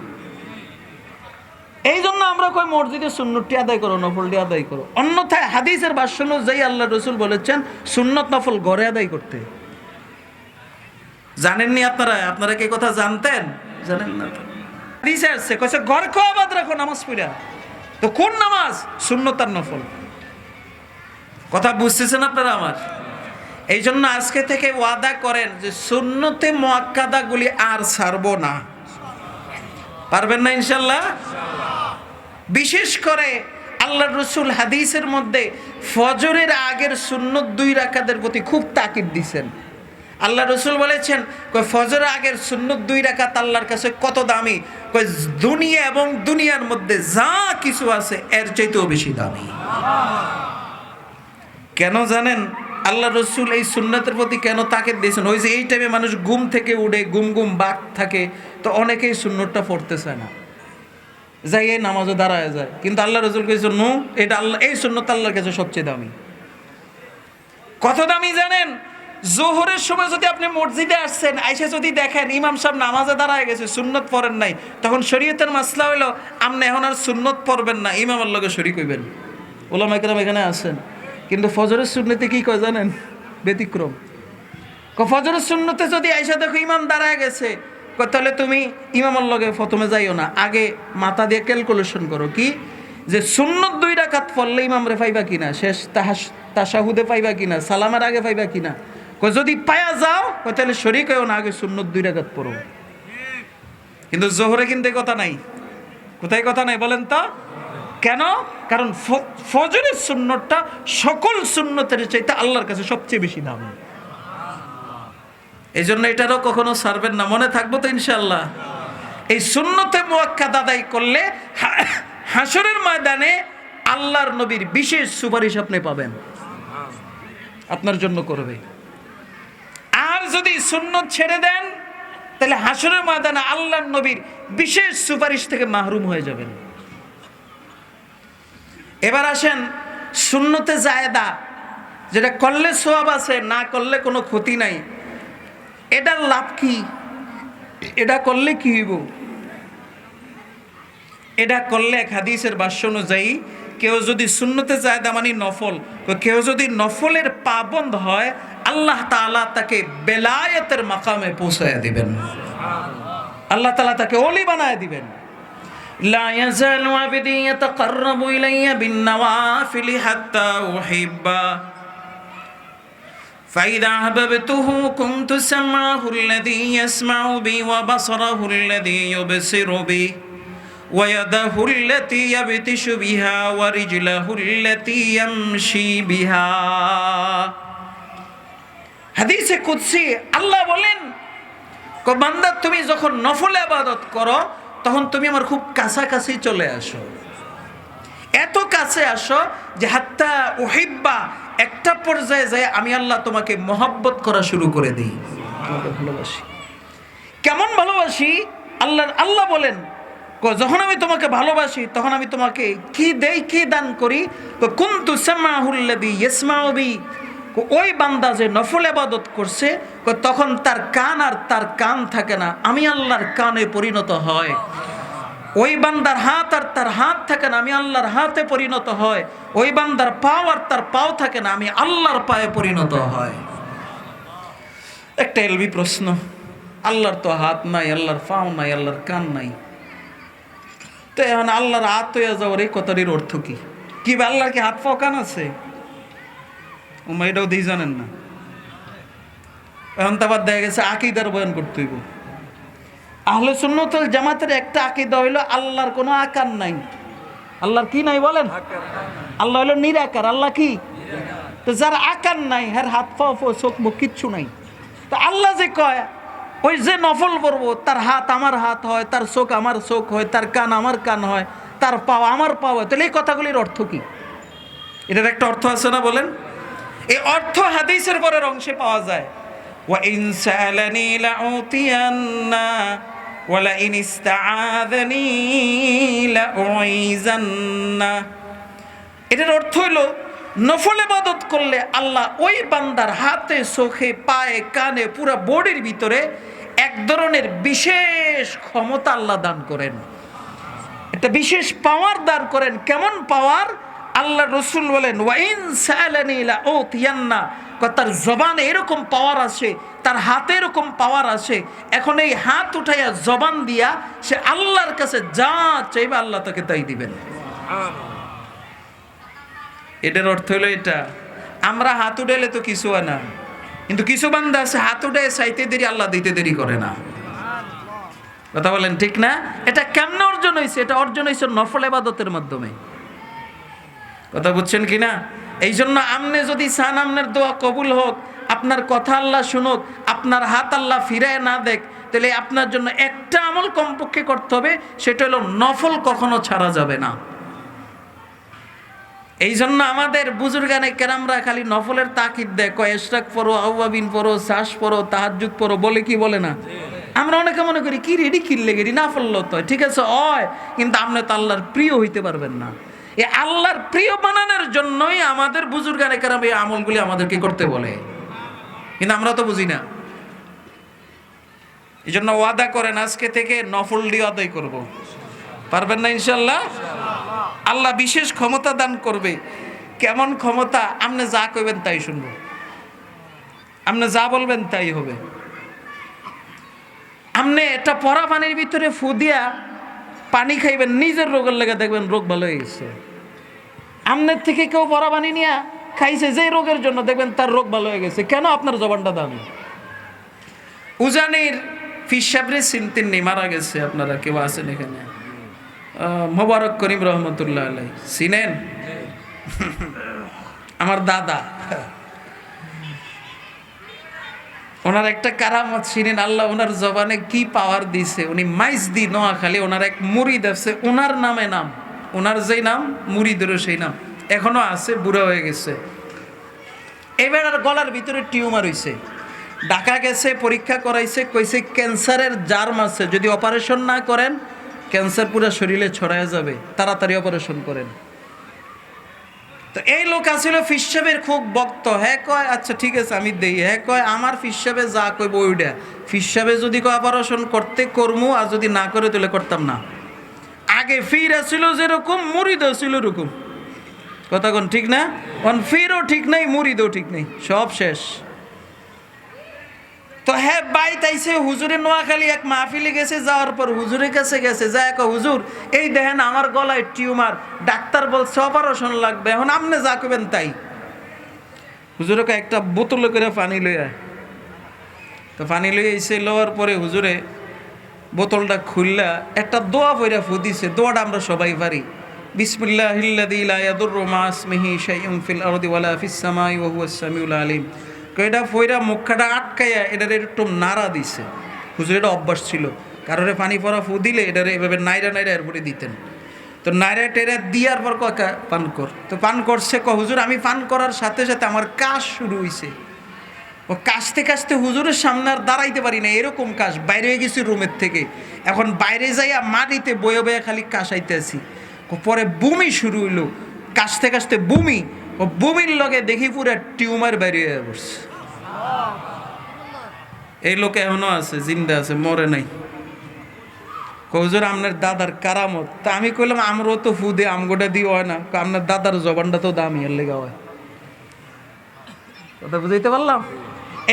Speaker 1: এই জন্য আমরা কই মসজিদে সুন্নতটি আদায় করো, নফলটি আদায় করো। অন্যথায় হাদিসের ভাষ্য অনুযায়ী আল্লাহ রসুল বলেছেন সুন্নত নফল ঘরে আদায় করতে। জানেননি আপনারা? আপনারা কি কথা জানতেন? জানেন না? হাদিসে আসছে কইছে ঘরকে আবাদ রাখো নামাজ পড়া। তো কোন নামাজ? সুন্নত আর নফল। কথা বুঝতেছেন আপনারা আমার? এই জন্য আজকে থেকে ওয়াদা করেন যে সুন্নতে মুআক্কাদাগুলি আর ছাড়বো না। পারবেন না ইনশাল্লাহ? বিশেষ করে আল্লাহর রসুল হাদিসের মধ্যে ফজরের আগের সুন্নত 2 রাকাতের প্রতি খুব তাকিদ দিয়েছেন। আল্লাহ রসুল বলেছেন, ফজরের আগের সুন্নত 2 রাকাত আল্লাহর কাছে কত দামি, দুনিয়া এবং দুনিয়ার মধ্যে যা কিছু আছে এর চাইতেও বেশি দামি। কেন জানেন? আল্লাহ রসুল এই সুন্নতের প্রতি কেন তাকে দিয়েছেন? ওই যে এই টাইমে মানুষ ঘুম থেকে উঠে গুম বাক থাকে, তো অনেকেই সুন্নতটা পড়তে চায় না, যাই এই নামাজও দাঁড়ায় যায়। কিন্তু আল্লাহ রসুল কইছেন নো, এটা আল্লাহ, এই সুন্নত আল্লাহর কাছে সবচেয়ে দামি। কত দামি জানেন? জোহরের সময় যদি আপনি মসজিদে আসছেন, আইসা যদি দেখেন ইমাম সাহেব নামাজে দাঁড়ায় গেছে, সুন্নত পড়েন নাই, তখন শরীয়তের মাসলা হইলো আপনি এখন আর সুন্নত পড়বেন না, ইমামের লগে শরীক হইবেন। ওলামা কেরাম এখানে আছেন, কিন্তু ফজরের সুন্নতে কি কয় জানেন? ব্যতিক্রম। ফজরের সুন্নতে যদি আইসা দেখো ইমাম দাঁড়ায় গেছে, তাহলে তুমি ইমামের লগে প্রথমে যাইও না, আগে মাথা দিয়ে ক্যালকুলেশন করো কি যে সুন্নত 2 রাকাত পড়লে ইমামরে পাইবা কিনা, শেষ তাশাহুদে পাইবা কিনা, সালামের আগে পাইবা কিনা। যদি পায়া যাও তাহলে শরীক হইও না, আগে সুন্নত 2 রাকাত পড়ো। কিন্তু জোহরে কিন্তু কথা নাই। কোথায় কথা নাই বলেন তো? কেন? কারণ ফজরের সুন্নতটা সকল সুন্নতের চাইতে আল্লাহর কাছে সবচেয়ে বেশি দাম। এই জন্য এটারও কখনো ছাড়বেন না, মনে থাকবো তো ইনশাআল্লাহ। এই সুন্নতে মুআক্কাদ আদায় করলে হাসরের ময়দানে আল্লাহর নবীর বিশেষ সুপারিশ আপনি পাবেন, আপনার জন্য করবে। আর যদি সুন্নত ছেড়ে দেন, তাহলে হাসরের ময়দানে আল্লাহর নবীর বিশেষ সুপারিশ থেকে মাহরুম হয়ে যাবেন। এবার আসেন সুন্নতে জায়েদা, যেটা করলে সওয়াব আছে, না করলে কোনো ক্ষতি নাই। এটার লাভ কি? এটা করলে কি হইব? এটা করলে এক হাদিসের ভাষ্য অনুযায়ী কেউ যদি সুন্নতে জায়েদা মানে নফল, কেউ যদি নফলের পাবন্দ হয়, আল্লাহ তাআলা তাকে বেলায়েতের মাকামে পৌঁছায়া দিবেন, আল্লাহ তাআলা তাকে ওলি বানায় দিবেন। লা ইয়াজালু আবদি ইয়াতাকাররাবু ইলাইয়া বিন-নওয়াফিলি হাত্তা উহিব্বা ফাইদা আহবাবতুহু কুনতু সামআহু আল্লাযী ইয়াসমাউ বি ওয়া বাসারাহু আল্লাযী ইউবসিরু বি ওয়া ইয়াদাহু আল্লাতী ইয়াবতিশু বিহা ওয়া রিজলাহু আল্লাতী ইয়ামশি বিহা। হাদিসে কুদসি আল্লাহ বলেন, বান্দা তুমি যখন নফল ইবাদত করো তখন তুমি আমার খুব কাছাকাছি চলে আসো, এত কাছে আসো যে হাত্তা উহিব্বা, একটা পর্যায়ে যায় আমি আল্লাহ তোমাকে মহব্বত করা শুরু করে দিই, তোমাকে ভালোবাসি। কেমন ভালোবাসি? আল্লাহ বলেন, যখন আমি তোমাকে ভালোবাসি তখন আমি তোমাকে কি দেই, কি দান করি? কুনতু সামাহুল্লাযী ইয়াসমাউ বি, ওই বান্দা যে নফল ইবাদত করছে তখন তার কান আর তার কান থাকে না, আমি আল্লাহর কানে পরিণত হয়। ওই বান্দার হাত আর তার হাত থাকে না, আমি আল্লাহর হাতে পরিণত হয়। ওই বান্দার পাও আর তার পাও থাকে না, আমি আল্লাহর পায়ে পরিণত হয়। একটা এলবি প্রশ্ন, আল্লাহর তো হাত নাই, আল্লাহর পাও নাই, আল্লাহর কান নাই, তো এখন আল্লাহর হাত হয়ে যাওয়ার এই কথাটির অর্থ কি? কি আল্লাহর কি হাত পাও কান আছে? এটাও দিয়ে জানেন না। এখন তো আবার দেখা গেছে আকীদার বয়ান করতে হইব। আহলে সুন্নাত ওয়াল জামাতের একটা আকীদা হইল আল্লাহর কোনো আকার নাই। আল্লাহর কি নাই বলেন? আল্লাহ হইল নিরাকার। আল্লাহ কি? তো যার আকার নাই, হ্যার হাত পা চোখ মুখ কিচ্ছু নাই। তো আল্লাহ যে কয় ওই যে নফল করবো, তার হাত আমার হাত হয়, তার চোখ আমার চোখ হয়, তার কান আমার কান হয়, তার পাও আমার পাও হয়, তাহলে এই কথাগুলির অর্থ কি? এটার একটা অর্থ আছে না বলেন? এই অর্থ হাদিসের পরের অংশে পাওয়া যায়। ওয়া ইন সালানি লাউতিয়ান্না ওয়া লা ইন ইসতাআযানি লাউইজান্না। এটার অর্থ হলো নফল ইবাদত করলে আল্লাহ ওই বান্দার হাতে, চোখে, পায়ে, কানে, পুরো বডির ভিতরে এক ধরনের বিশেষ ক্ষমতা আল্লাহ দান করেন, একটা বিশেষ পাওয়ার দান করেন। কেমন পাওয়ার? আল্লাহ রসুল বলেন ওয়াইন সালানি লাউতিয়ান্না, তার জবানে এরকম পাওয়ার আছে, তার হাতে এরকম পাওয়ার আছে। এখন এই হাত উঠাইয়া জবান দিয়া সে আল্লাহর কাছে যা চাইবে আল্লাহ তাকে তাই দিবেন। এটার অর্থ হলো এটা। আমরা হাত উঠাইলে তো কিছু হয় না, কিন্তু কিছু বান্দা আছে হাত উঠাই চাইতে দেরি, আল্লাহ দিতে দেরি করে না। কথা বলেন ঠিক না? এটা কেমনে অর্জন হয়েছে? এটা অর্জন হয়েছে নফল ইবাদতের মাধ্যমে। কথা বুঝছেন কিনা? এই জন্য আপনি যদি চান আপনার দোয়া কবুল হোক, আপনার কথা আল্লাহ শুনুক, আপনার হাত আল্লাহ ফিরায় না দেখ, তাহলে আপনার জন্য একটা আমল কমপক্ষে করতে হবে, সেটা হলো নফল কখনো ছাড়া যাবে না। এই জন্য আমাদের বুজুর্গানে কেরামরা খালি নফলের তাকিদ দেয়, কয় ইশরাক পড়ো, আউয়াবিন পড়ো, শ্বাস পড়ো, তাহাজ্জুদ পড়ো, বলে কি বলে না? আমরা অনেকে মনে করি কি রেডি কিনলে গেরি না পড়লো তো ঠিক আছে হয়, কিন্তু আপনি তো আল্লাহর প্রিয় হইতে পারবেন না। এই আল্লাহর প্রিয় বানানোর জন্যই আমাদের বুজুর্গানে কেরাম এই আমলগুলি আমাদেরকে করতে বলে, কিন্তু আমরা তো বুঝি না। এই জন্য ওয়াদা করেন আজকে থেকে নফল দিয়ে আদায় করব, পারবেন না ইনশাল্লাহ? আল্লাহ বিশেষ ক্ষমতা দান করবে। কেমন ক্ষমতা? আপনি যা কইবেন তাই শুনবো, আপনি যা বলবেন তাই হবে। আপনি একটা পরা পানির ভিতরে ফু দিয়া পানি খাইবেন, নিজের রোগের লেগে দেখবেন রোগ ভালো হয়ে গেছে। আপনার থেকে কেউ পরা পানি নিয়ে খাইছে যে রোগের জন্য, দেখবেন তার রোগ ভালো হয়ে গেছে। কেন? আপনার জবানটা দামি। উজানির ফিসাবরে চিনতেন নেই, মারা গেছে। আপনারা কেউ আছেন এখানে? মোবারক করিম রহমতুল্লাহ আলাই চিনেন? আমার দাদা, ওনার একটা কারামত চিনেন? আল্লাহ ওনার জবানে কি পাওয়ার দিছে। উনি মাইজদি নোয়াখালী, ওনার এক মুরিদ আছে, ওনার নামে নাম, ওনার যেই নাম মুরিদেরও সেই নাম এখনো আছে, বুড়া হয়ে গেছে। এবার আর গলার ভিতরে টিউমার হইছে, ঢাকা গেছে, পরীক্ষা করাইছে, কইছে ক্যান্সারের জার্ম আছে, যদি অপারেশন না করেন ক্যান্সার পুরো শরীরে ছড়ায় যাবে, তাড়াতাড়ি অপারেশন করেন। তো এই লোক আসলে ফিসাবের খুব ভক্ত। হ্যাঁ কয় আচ্ছা ঠিক আছে আমি দেই, হ্যাঁ কয় আমার ফিসাবে যা কইব ওইটা, ফিসাবে যদি কয় অপারেশন করতে করমু, আর যদি না করে তাহলে করতাম না। আগে ফির আসছিল যেরকম, মুরিদ আসছিল এরকম। কথা কোন ঠিক না? কোন ফিরও ঠিক নাই, মুরিদও ঠিক নেই, সব শেষ। তো হ্যাঁ বাই তাইছে হুজুরের নোয়াখালী এক মাহফিলে গেছে, যাওয়ার পর হুজুরের কাছে গেছে, যায় কয় হুজুর এই দেখেন আমার গলায় টিউমার, ডাক্তার বলছে অপারেশন লাগবে, এখন আপনি যা করবেন তাই। হুজুরে একটা বোতলে করে পানি লই আয়। তো পানি লই আইছে, লওয়ার পরে হুজুরে বোতলটা খুললা একটা দোয়া পইরা ফু দিছে। দোয়াটা আমরা সবাই পারি, বিসমিল্লাহিল্লাযী লা ইয়াদুররু মা ইসমিহি শাইউন ফিল আরদি ওয়ালা ফিস সামাই ওয়া হুয়াস সামিউল আলিম। এটা ফইরা মুখটা আটকাইয়া এটারে একটু নাড়া দিছে। হুজুর এটা অভ্যাস ছিল, কারোরে পানি পরা ফু দিলে এটারে এভাবে নাইরা নাইরা এরপরে দিতেন। তো নাইরা টেরা দিয়ার পর কয় পান কর। তো পান করছে, হুজুর আমি পান করার সাথে সাথে আমার কাশ শুরু হইছে। ও কাশতে কাশতে হুজুরের সামনে আর দাঁড়াইতে পারি না, এরকম কাশ, বাইরে হয়ে গেছি রুমের থেকে। এখন বাইরে যাইয়া মাটিতে বয়ে বয়ে খালি কাশাইতে আছি। পরে বমি শুরু হইলো, কাশতে কাশতে বমি, ও বমির লগে দেখি পুরো টিউমার বাইরে হয়ে পড়ছে। এই লোক এখনো আছে, জিন্দা আছে, মরে নাই। হুজুর আপনার দাদার কারামত। তা আমি কইলাম আমরাও তো ফু দিয়ে আমগোটা দিয়ে হয় না, আপনার দাদার জবানটা তো দামি, এর লেগে হয়। কথা বুঝাইতে পারলাম?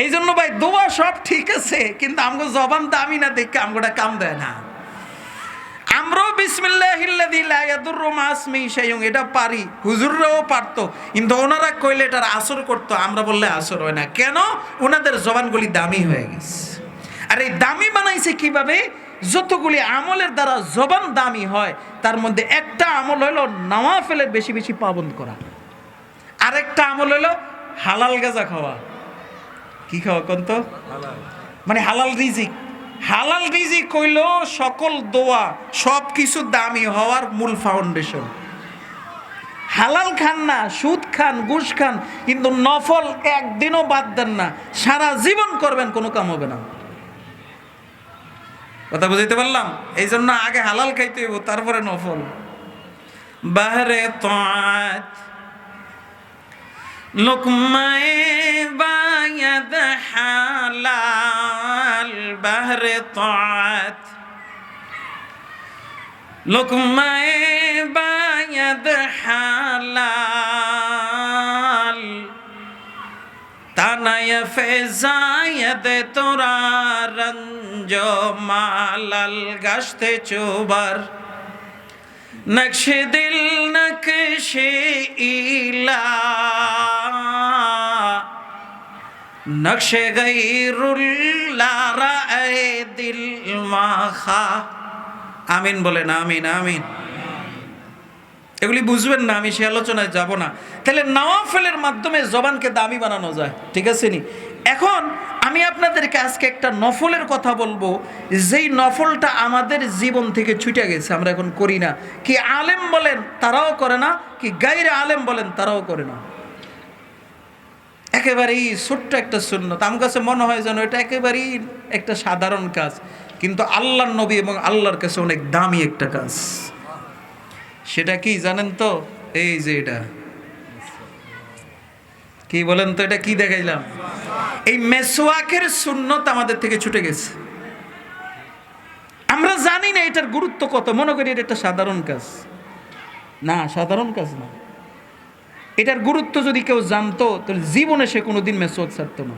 Speaker 1: এই জন্য ভাই দোয়া সব ঠিক আছে, কিন্তু আমগো জবান দামি না দেখে আমগোটা কাম দেয় না। আমরাও বিসমিল্লাহিল্লাযী লা ইয়াদুররু মা ইসমিহি শাইউন এটা পারি, হুজুররাও পারতো, কিন্তু ওনারা কইলে এটার আসর করতো, আমরা বললে আসর হয় না। কেন? ওনাদের জবানগুলি দামি হয়ে গেছে। আর এই দামি বানাইছে কিভাবে? যতগুলি আমলের দ্বারা জবান দামি হয়, তার মধ্যে একটা আমল হলো নওয়াফেলের বেশি বেশি পাবন্দ করা, আরেকটা আমল হলো হালাল গাজা খাওয়া। কি খাওয়া কোন তো? মানে হালাল রিজিক। হালাল রিজিক হইল সকল দোয়া সব কিছু দামি হওয়ার মূল ফাউন্ডেশন। হালাল খান না, সুদ খান, ঘুষ খান, কিন্তু নফল একদিনও বাদ দেন না, সারা জীবন করবেন, কোনো কাম হবে না। কথা বুঝাইতে পারলাম? এই জন্য আগে হালাল খাইতে হইব, তারপরে নফল। বাহরে তাআত লুকমায়ে বায়াদ হালাল, বাহরে তাআত লুকমায়ে বায়াদ হালাল, তানায়ে ফেজায়াদ তোরা রঞ্জ মালাল, গাছতে চোবার নকশে দিল নকশে ইলা, নকশে গায়রুল্লাহ রায়ে দিল মাখা। আমিন বলেন, আমিন আমিন। এগুলি বুঝবেন না, আমি সে আলোচনায় যাব না। তাহলে নওয়াফেলের মাধ্যমে জবানকে দামি বানানো যায়, ঠিক আছে নি? এখন আমি আপনাদেরকে আজকে একটা নফলের কথা বলবো, যেই নফলটা আমাদের জীবন থেকে ছুটে গেছে, আমরা এখন করি না। কি আলেম বলেন তারাও করে না, কি গায়রে আলেম বলেন তারাও করে না। একেবারেই ছোট্ট একটা সুন্নত, আমার কাছে মনে হয় যেন এটা একেবারেই একটা সাধারণ কাজ, কিন্তু আল্লাহর নবী এবং আল্লাহর কাছে অনেক দামি একটা কাজ। সেটা কি জানেন তো? এই যে এটা কি বলেন তো, এটা কি দেখাইলাম? এই মেসওয়াকের সুন্নত আমাদের থেকে ছুটে গেছে। আমরা জানি না এটার গুরুত্ব কত, মনে করি এটা একটা সাধারণ কাজ। না, সাধারণ কাজ না। এটার গুরুত্ব যদি কেউ জানতো তাহলে জীবনে সে কোনোদিন মেসওয়াক ছাড়তো না।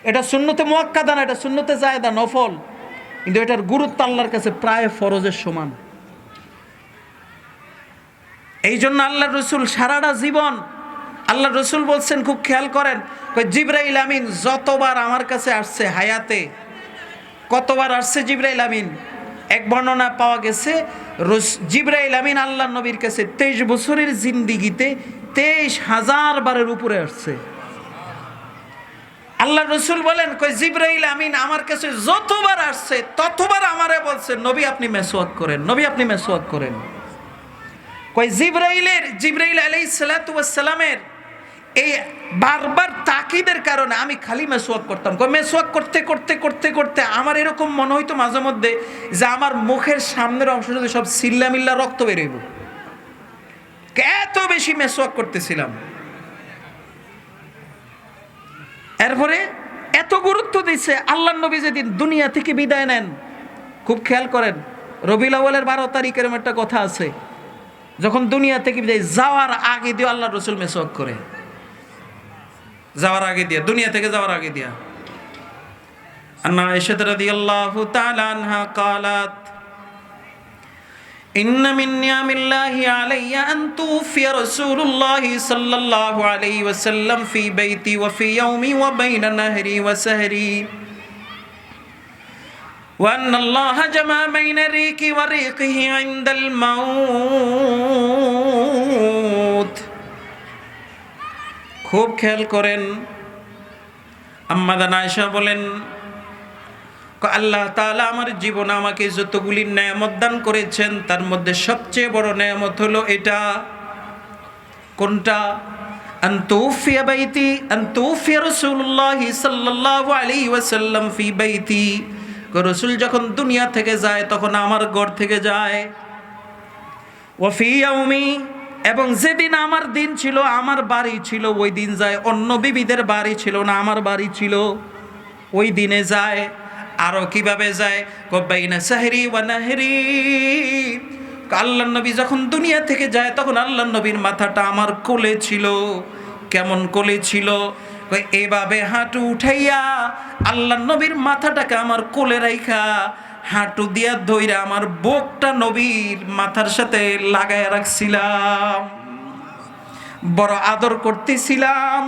Speaker 1: এটা সুন্নতে মুআক্কাদা না, এটা সুন্নতে জায়েদা, নফল, কিন্তু এটার গুরুত্ব আল্লাহর কাছে প্রায় ফরজের সমান। এই জন্য আল্লাহ রসুল সারাটা জীবন, আল্লাহ রসুল বলছেন, খুব খেয়াল করেন, জিবরাইল আমিন যতবার আমার কাছে আসছে হায়াতে, কতবার আসছে জিবরাইল আমিন? এক বর্ণনা পাওয়া গেছে জিবরাইল আমিন আল্লাহ নবীর কাছে 23 বছরের জিন্দিগিতে 23,000 বারের উপরে আসছে। আল্লাহ রসুল বলেন, জিবরাইল আমিন আমার কাছে যতবার আসছে ততবার আমারে বলছে, নবী আপনি মেসওয়াক করেন, নবী আপনি মেসওয়াক করেন। জিবরাইল আলাইহিস সালাতু ওয়াস সালামের এই বারবার তাকিদের কারণে আমি খালি মেসওয়াক করতাম। মেসওয়াক করতে করতে করতে করতে আমার এরকম মনে হইতো মাঝে মধ্যে যে আমার মুখের সামনের অংশ যদি সব সিল্লামিল্লা রক্ত বেরোইব, এত বেশি মেসওয়াক করতেছিলাম। এরপরে এত গুরুত্ব দিচ্ছে। আল্লাহ নবী যেদিন দুনিয়া থেকে বিদায় নেন, খুব খেয়াল করেন, রবিউল আউয়ালের 12 তারিখের একটা কথা আছে, যখন দুনিয়া থেকে বিদায় যাওয়ার আগে দিয়ে আল্লাহ রসুল মেসওয়াক করে, যাওয়ার আগে দিয়া, দুনিয়া থেকে যাওয়ার আগে দিয়া। আন্না আয়েশা রাদিয়াল্লাহু তাআলা আনহা قالت إن من نعم الله علي أن توفي رسول الله صلى الله عليه وسلم في بيتي وفي يومي وبين نهري وسهري وأن الله جمع بين ريقي وريقه عند الموت। খুব খেয়াল করেন, আম্মা আয়েশা বলেন, আল্লাহ তাআলা আমার জীবনে আমাকে যতগুলি নেয়ামত দান করেছেন তার মধ্যে সবচেয়ে বড় নেয়ামত হলো এটা। কোনটা? আনতুফিয়া বাইতি, আনতুফিয়া রাসূলুল্লাহ সাল্লাল্লাহু আলাইহি ওয়াসাল্লাম ফি বাইতি। রাসূল যখন দুনিয়া থেকে যায় তখন আমার ঘর থেকে যায়। ওয়া ফি ইয়াউমি, এবং যেদিন আমার দিন ছিল, আমার বাড়ি ছিল, ওই দিন যায়। অন্য বিবিদের বাড়ি ছিল না, আমার বাড়ি ছিল, ওই দিনে যায়। আরো কিভাবে যায়? বাইনা সাহরি ওয়া নাহরি। আল্লাহর নবী যখন দুনিয়া থেকে যায় তখন আল্লাহর নবীর মাথাটা আমার কোলে ছিল। কেমন কোলে ছিল? এভাবে হাঁটু উঠাইয়া আল্লাহর নবীর মাথাটাকে আমার কোলে রাইখা হাঁটু দিয়া ধইরা আমার বুকটা নবীর মাথার সাথে লাগায় রাখছিলাম, বড় আদর করতেছিলাম,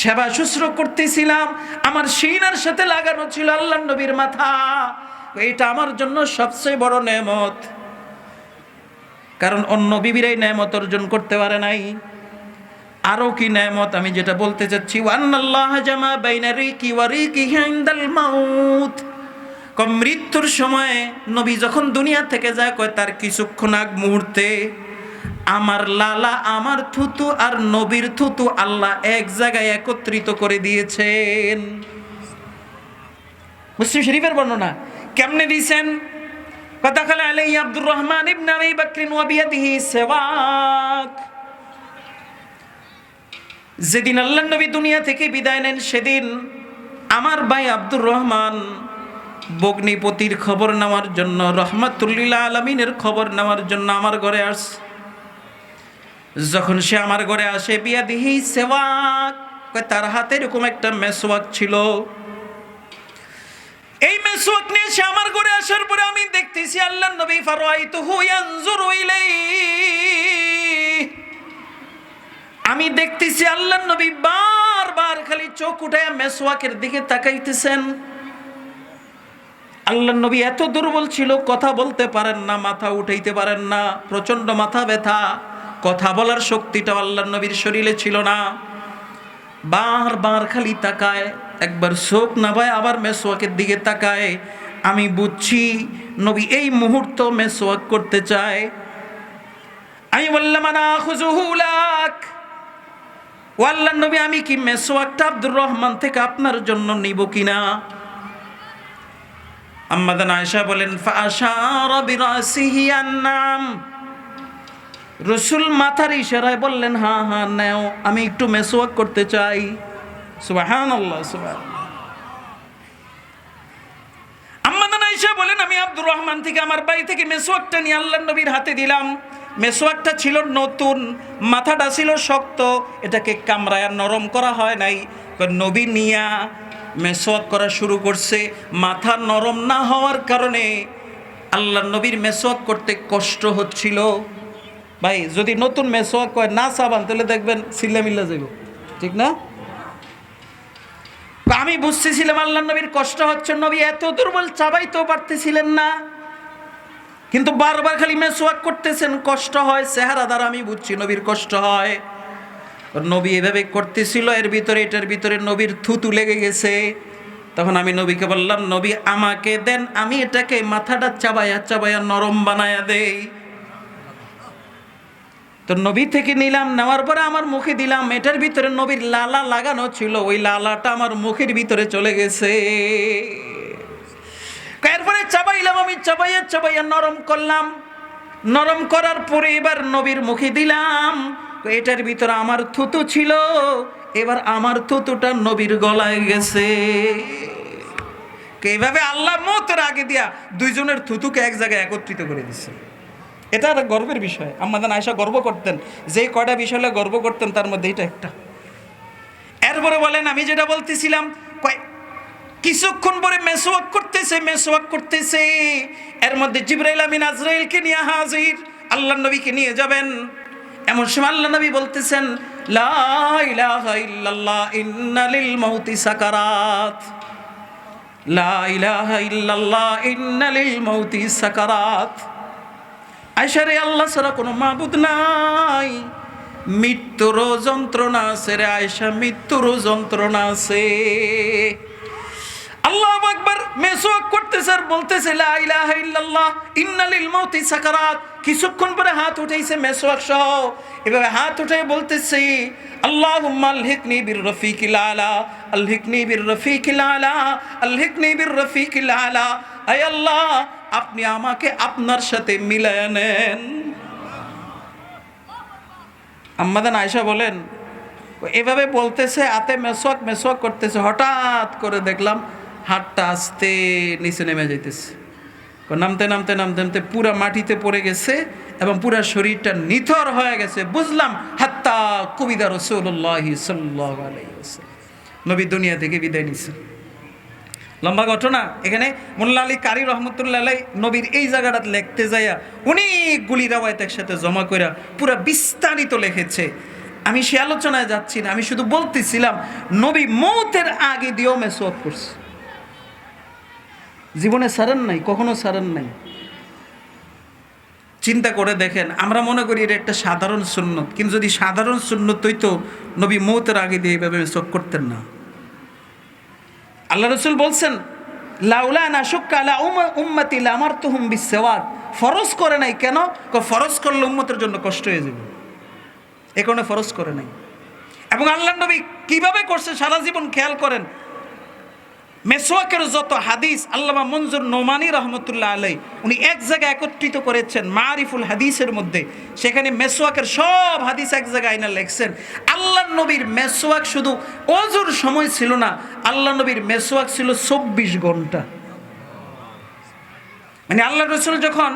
Speaker 1: সেবা শুশ্রূষা করতেছিলাম। আমার সিনার সাথে লাগানো ছিল আল্লাহর নবীর মাথা। এটা আমার জন্য সবচেয়ে বড় নেয়ামত, কারণ অন্য বিবিরাই নেয়ামত অর্জন করতে পারে নাই। আরো কি নেয়ামত আমি যেটা বলতে চাচ্ছি, ওয়ান্নাল্লাহ জামা বাইনা রিকি ওয়া রিকিহি ইনদাল মাউত। মৃত্যুর সময় নবী যখন দুনিয়া থেকে যায়, কয় তার কিছুক্ষণ আগ মুহূর্তে আমার লালা, আমার থুতু আর নবীর থুতু আল্লাহ এক জায়গায় একত্রিত করে দিয়েছেন। মুসলিম শরীফের বর্ণনা। কেমনে দিয়েছেন? দাখালা আলাইহি আব্দুর রহমান ইবনে আবি বকর ওয়া বিয়াদিহি সিওয়াক। যেদিন আল্লাহর নবী দুনিয়া থেকে বিদায় নেন সেদিন আমার ভাই আব্দুর রহমান বগ্নিপতির খবর নেওয়ার জন্য, রহমাতুল লিল আলামিনের খবর নেওয়ার জন্য আমার ঘরে আসে। যখন সে আমার ঘরে আসে, বিয়াদিহি সিওয়াক, তার হাতে এরকম একটা মেসওয়াক ছিল। এই মেসওয়াক নিয়ে সে আমার ঘরে আসার পরে আমি দেখতেছি আল্লাহর নবী ফারাইতুহু ইয়ানজুরু ইলাইহি, আমি দেখতেছি আল্লাহর নবী বারবার খালি চোখ উঠায় মেসওয়াকের দিকে তাকাইতেছেন। আল্লাহর নবী এত দুর্বল ছিল, কথা বলতে পারেন না, মাথা উঠাইতে পারেন না, প্রচন্ড মাথা ব্যথা, কথা বলার শক্তিটা আল্লাহর নবীর শরীরে ছিল না। বারবার খালি তাকায়, একবার চোখ নামায় আবার মেসওয়াকের দিকে তাকায়। আমি বুঝছি নবী এই মুহূর্ত মেসওয়াক করতে চায়। আমি বললাম আনা খুযুহু লাক, ও আল্লাহর নবী আমি কি মেসওয়াকটা আব্দুর রহমান থেকে আপনার জন্য নিব কিনা? আম্মা জান আয়েশা বলেন ফাআশারা বিরাসিহি আন-নাম, রাসূল মাথার ইশারায় বললেন হ্যাঁ হ্যাঁ নাও, আমি একটু মেসওয়াক করতে চাই। সুবহানাল্লাহ সুবহানাল্লাহ। আম্মা জান আয়েশা বলেন আমি আব্দুর রহমান থেকে আমার বাড়ি থেকে মেসওয়াকটা নিয়ে আল্লাহর নবীর হাতে দিলাম। মেসওয়াকটা ছিল নতুন, মাথাটা ছিল শক্ত, এটাকে কামড়ায় নরম করা হয় নাই। নবী নিয়া মেসওয়াক করা শুরু করছে। মাথা নরম না হওয়ার কারণে আল্লাহর নবীর মেসওয়াক করতে কষ্ট হচ্ছিল। ভাই যদি নতুন মেসওয়াক কয় না সাবান, তাহলে দেখবেন সিল্লামিল্লা যাইব, ঠিক না? আমি বুঝতেছিলাম আল্লাহর নবীর কষ্ট হচ্ছে, নবী এত দুর্বল, চাবাইতেও পারতেছিলেন না, কিন্তু বারবার খালি মেসওয়াক করতেছেন, কষ্ট হয়। চেহারা দ্বারা আমি বুঝছি নবীর কষ্ট হয়। নবী এভাবে করতেছিল, এটার ভিতরে নবীর থুতু লেগে গেছে। তখন আমি নবীকে বললাম নবী আমাকে দেন, আমি এটাকে মাথাটা চাবাইয়া চাবাইয়া নরম বানায়া দেই। তো নবী থেকে নিলাম, নেওয়ার পরে আমার মুখে দিলাম। এটার ভিতরে নবীর লালা লাগানো ছিল, ওই লালাটা আমার মুখের ভিতরে চলে গেছে। এরপরে চাবাইলাম, আমি চাবাইয়া চাবাইয়া নরম করলাম। নরম করার পরে এবার নবীর মুখে দিলাম। এটার ভিতরে আমার থুতু ছিল, এবার আমার থুতুটা নবীর গলায় গেছে। এইভাবে আল্লাহ মওতের আগে দিয়া দুইজনের থুতুকে এক জায়গায় একত্রিত করে দিচ্ছে। এটা একটা গর্বের বিষয়। আম্মা জান আয়েশা গর্ব করতেন, যে কয়টা বিষয় গর্ব করতেন তার মধ্যে এটা একটা। এরপরে বলেন আমি যেটা বলতেছিলাম, কিছুক্ষণ পরে মেসওয়াক করতেছে, এর মধ্যে জিবরাইল আমিন আজরাইলকে নিয়ে হাজির, আল্লাহর নবীকে নিয়ে যাবেন। এমন সময় আল্লাহ নবী বলতেছেন লা ইলাহা ইল্লাল্লাহ ইন্না লিল মাউতি সাকারাত, লা ইলাহা ইল্লাল্লাহ ইন্না লিল মাউতি সাকারাত। আয়েশা রে, আল্লাহ ছাড়া কোনো মাবুদ নাই, মৃত্যুর যন্ত্রণা আছে রে আয়েশা, মৃত্যুর যন্ত্রণা আছে। আল্লাহু আকবার। মেসওয়াক করতেছে আর বলতেছে লা ইলাহা ইল্লাল্লাহ ইন্না লিল মাউতি সাকারাত। কিছুক্ষণ পরে হাত উঠাইছে মেসওয়াক সহ, এভাবে হাত উঠাই বলতেছে আল্লাহুম্মা আলহিকনি বির রফিকিল আলা, আলহিকনি বির রফিকিল আলা, আলহিকনি বির রফিকিল আলা। আয় আল্লাহ, আপনি আমাকে আপনার সাথে মিলায়া নেন। আম্মা জান আয়েশা বলেন এভাবে বলতেছে, হাতে মেসওয়াক করতেছে, হঠাৎ করে দেখলাম হাতটা আস্তে নিচে নেমে যাইতেছে। নামতে নামতে নামতে নামতে পুরা মাটিতে পড়ে গেছে এবং পুরা শরীরটা নিথর হয়ে গেছে। বুঝলাম হাত্তা কুবিদা রাসূলুল্লাহ সাল্লাল্লাহু আলাইহি ওয়াসাল্লাম, নবী দুনিয়া থেকে বিদায় নিছেন। লম্বা ঘটনা। এখানে মোল্লা আলী কারি রহমতুল্লাহ আলাই নবীর এই জায়গাটা লিখতে যাইয়া অনেকগুলি রাওয়ায়াত একসাথে জমা কইরা পুরা বিস্তারিত লিখেছে। আমি সে আলোচনায় যাচ্ছি না, আমি শুধু বলতেছিলাম নবী মওতের আগে দিয়েও মেসওয়াক করছে, জীবনে ছাড়েন নাই, কখনো ছাড়েন নাই। চিন্তা করে দেখেন, আমরা মনে করি এটা একটা সাধারণ সুন্নত, কিন্তু যদি সাধারণ সুন্নত হইতো নবী মওতের আগে দিয়ে এইভাবে মেসওয়াক করতেন না। আল্লাহ রাসূল বলছেন লাউলা আন আশুক্কা আলা উম্মতি লামারতুহুম বিসওয়াক। ফরজ করে নাই কেন? ফরজ করলে উম্মতের জন্য কষ্ট হয়ে যাবে, এ কারণে ফরজ করে নাই। এবং আল্লাহর নবী কিভাবে করছে সারা জীবন খেয়াল করেন। মেসওয়াকের যত হাদিস আল্লামা মনজুর নোমানী রহমতুল্লাহ আলাই উনি এক জায়গায় একত্রিত করেছেন মারিফুল হাদিসের মধ্যে, সেখানে মেসওয়াকের সব হাদিস এক জায়গায় আইনা লেখছেন। আল্লাহর নবীর মেসওয়াক শুধু ওযুর সময় ছিল না, আল্লাহ নবীর মেসওয়াক ছিল 24 ঘন্টা। মানে আল্লাহ রাসূল যখন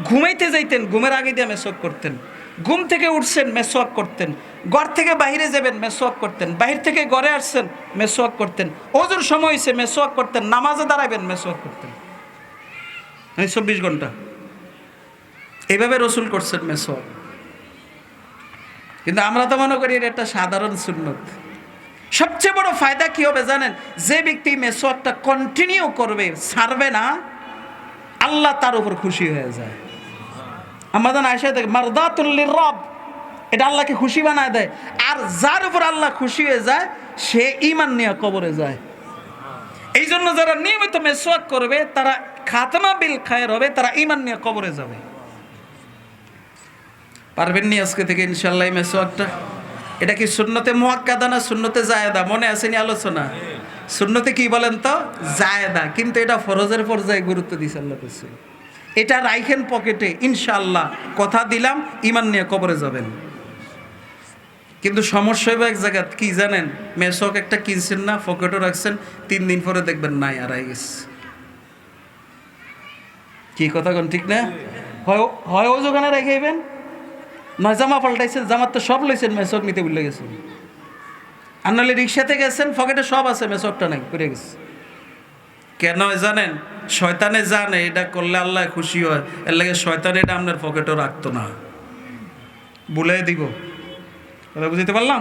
Speaker 1: ঘুমাইতে যাইতেন ঘুমের আগে দিয়ে মেসওয়াক করতেন, ঘুম থেকে উঠছেন মেসওয়াক করতেন, ঘর থেকে বাইরে যাবেন মেসওয়াক করতেন, বাহির থেকে ঘরে আসছেন মেসওয়াক করতেন, ওযুর সময় হইছে মেসওয়াক করতেন, নামাজে দাঁড়াবেন মেসওয়াক করতেন। 24 ঘন্টা এইভাবে রাসূল করছেন মেসওয়াক। কিন্তু আমরা তো মনে করি এটা একটা সাধারণ সুন্নত। সবচেয়ে বড় ফায়দা কি হবে জানেন? যে ব্যক্তি মেসওয়াকটা কন্টিনিউ করবে, ছাড়বে না, আল্লাহ তার উপর খুশি হয়ে যায়। আমাদের আয়েশা থেকে মারদাতুল লিররাব, এটা আল্লাহকে খুশি বানায় দেয়। আর যার উপর আল্লাহ খুশি হয়ে যায় সে ঈমান নিয়ে কবরে যায়। এই জন্য যারা নিয়মিত মেসওয়াক করবে তারা খাতমা বিল খায়ের হবে, তারা ঈমান নিয়ে কবরে যাবে। পারবেন নি আজকে থেকে ইনশাআল্লাহ এই মেসওয়াকটা? এটা কি সুন্নতে মুআক্কাদা না সুন্নতে জায়েদা? মনে আসেনি আলোচনা? সুন্নতে কি বলেন তো? জায়েদা। কিন্তু এটা ফরজের পর্যায়ে গুরুত্ব দিয়েছে আল্লাহ রাসূল। এটা রাখেন পকেটে, ইনশাআল্লাহ কথা দিলাম ঈমান নিয়ে কবরে যাবেন। কিন্তু সমস্যা হবে এক জায়গা কি জানেন, মেসওয়াক একটা কিনছেন না, পকেটও রাখছেন, 3 দিন পরে দেখবেন নাই হারাই গেছে। কি কথা কোন ঠিক না? হয় ওখানে রেখেবেন, নয় জামা পাল্টাইছেন, জামার তো সব লইছেন, মেসওয়াক নিতে ভুলে গেছেন। আর নাহলে রিক্সাতে গেছেন, পকেটে সব আছে, মেসওয়াকটা নাই, পড়ে গেছে। কেন জানেন? শয়তানে জানে এটা করলে আল্লাহ খুশি হয়, এর লাগে শয়তানে এটা আপনার পকেটও রাখতো না, বুলাই দিব। কথা বুঝতে পারলাম?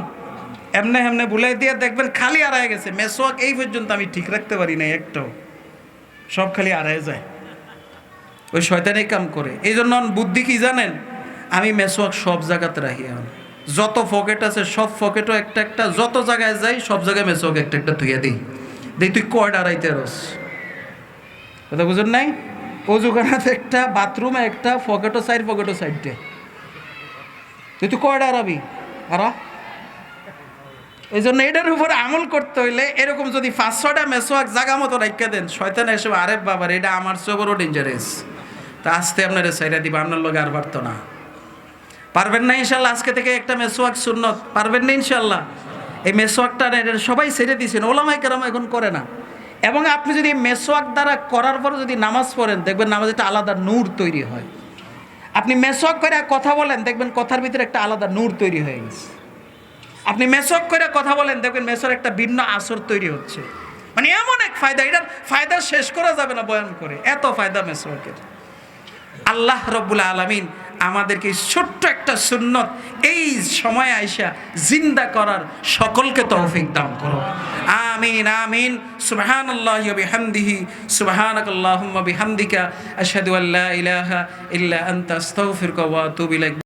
Speaker 1: এমনে এমনে বুলাই দিয়ে দেখবেন খালি হারায় গেছে। মেসওয়াক এই পর্যন্ত আমি ঠিক রাখতে পারি না একটাও, সব খালি হারায় যায়। ওই শয়তানি কাম করে। এই জন্য বুদ্ধি কি জানেন, আমি মেসওয়াক সব জায়গাতে রাখি। যত পকেট আছে সব পকেটও একটা একটা, যত জায়গায় যাই সব জায়গায় মেসওয়াক একটা একটা ধুইয়া দিই। দেখ তুই কয়টা আড়াইতে রস, কথা বুঝুন নাই? অজুখানাতে একটা, বাথরুমে একটা, পকেটও সাইড, পকেটও সাইডে। তুই কয়টা আরাবি আরা? এই জন্য এটার উপরে আমল করতে হইলে এরকম যদি 5-6টা মেসওয়াক জায়গা মতো রাখা দেন, শয়তান এসে আরে বাবার এটা আমার চেয়ে বড় ডেঞ্জারাস, তা আস্তে আপনারা সাইডা দিবা, আপনার লগে আর পারতো না। পারবেন না ইনশাল্লাহ? আজকে থেকে একটা মেসওয়াক সুন্নত, পারবেন না ইনশাল্লাহ? এই মেসওয়াকটা সবাই ছেড়ে দিয়েছেন, ওলামায়ে কেরাম এখন করে না। এবং আপনি যদি মেসওয়াক দ্বারা করার পরে যদি নামাজ পড়েন, দেখবেন নামাজে একটা আলাদা নূর তৈরি হয়। আপনি মেসওয়াক করে কথা বলেন, দেখবেন কথার ভিতরে একটা আলাদা নূর তৈরি হয়ে গেছে। আপনি মেসওয়াক করে কথা বলেন, দেখবেন মেসর একটা ভিন্ন আসর তৈরি হচ্ছে। মানে এমন এক ফায়দা, এটার ফায়দা শেষ করা যাবে না বয়ান করে, এত ফায়দা মেসওয়াকের। আল্লাহ রব্বুল আলামিন আমাদেরকে ছোট্ট একটা সুন্নত এই সময় আইসা জিন্দা করার সকলকে তৌফিক দান করো, আমিন আমিন। সুবহানাল্লাহি ওয়া বিহামদিহি, সুবহানাকাল্লাহুম্মা বিহামদিকা, আশহাদু আল্লা ইলাহা ইল্লা আনতা, আস্তাগফিরুকা ওয়া আতুবু ইলাইক।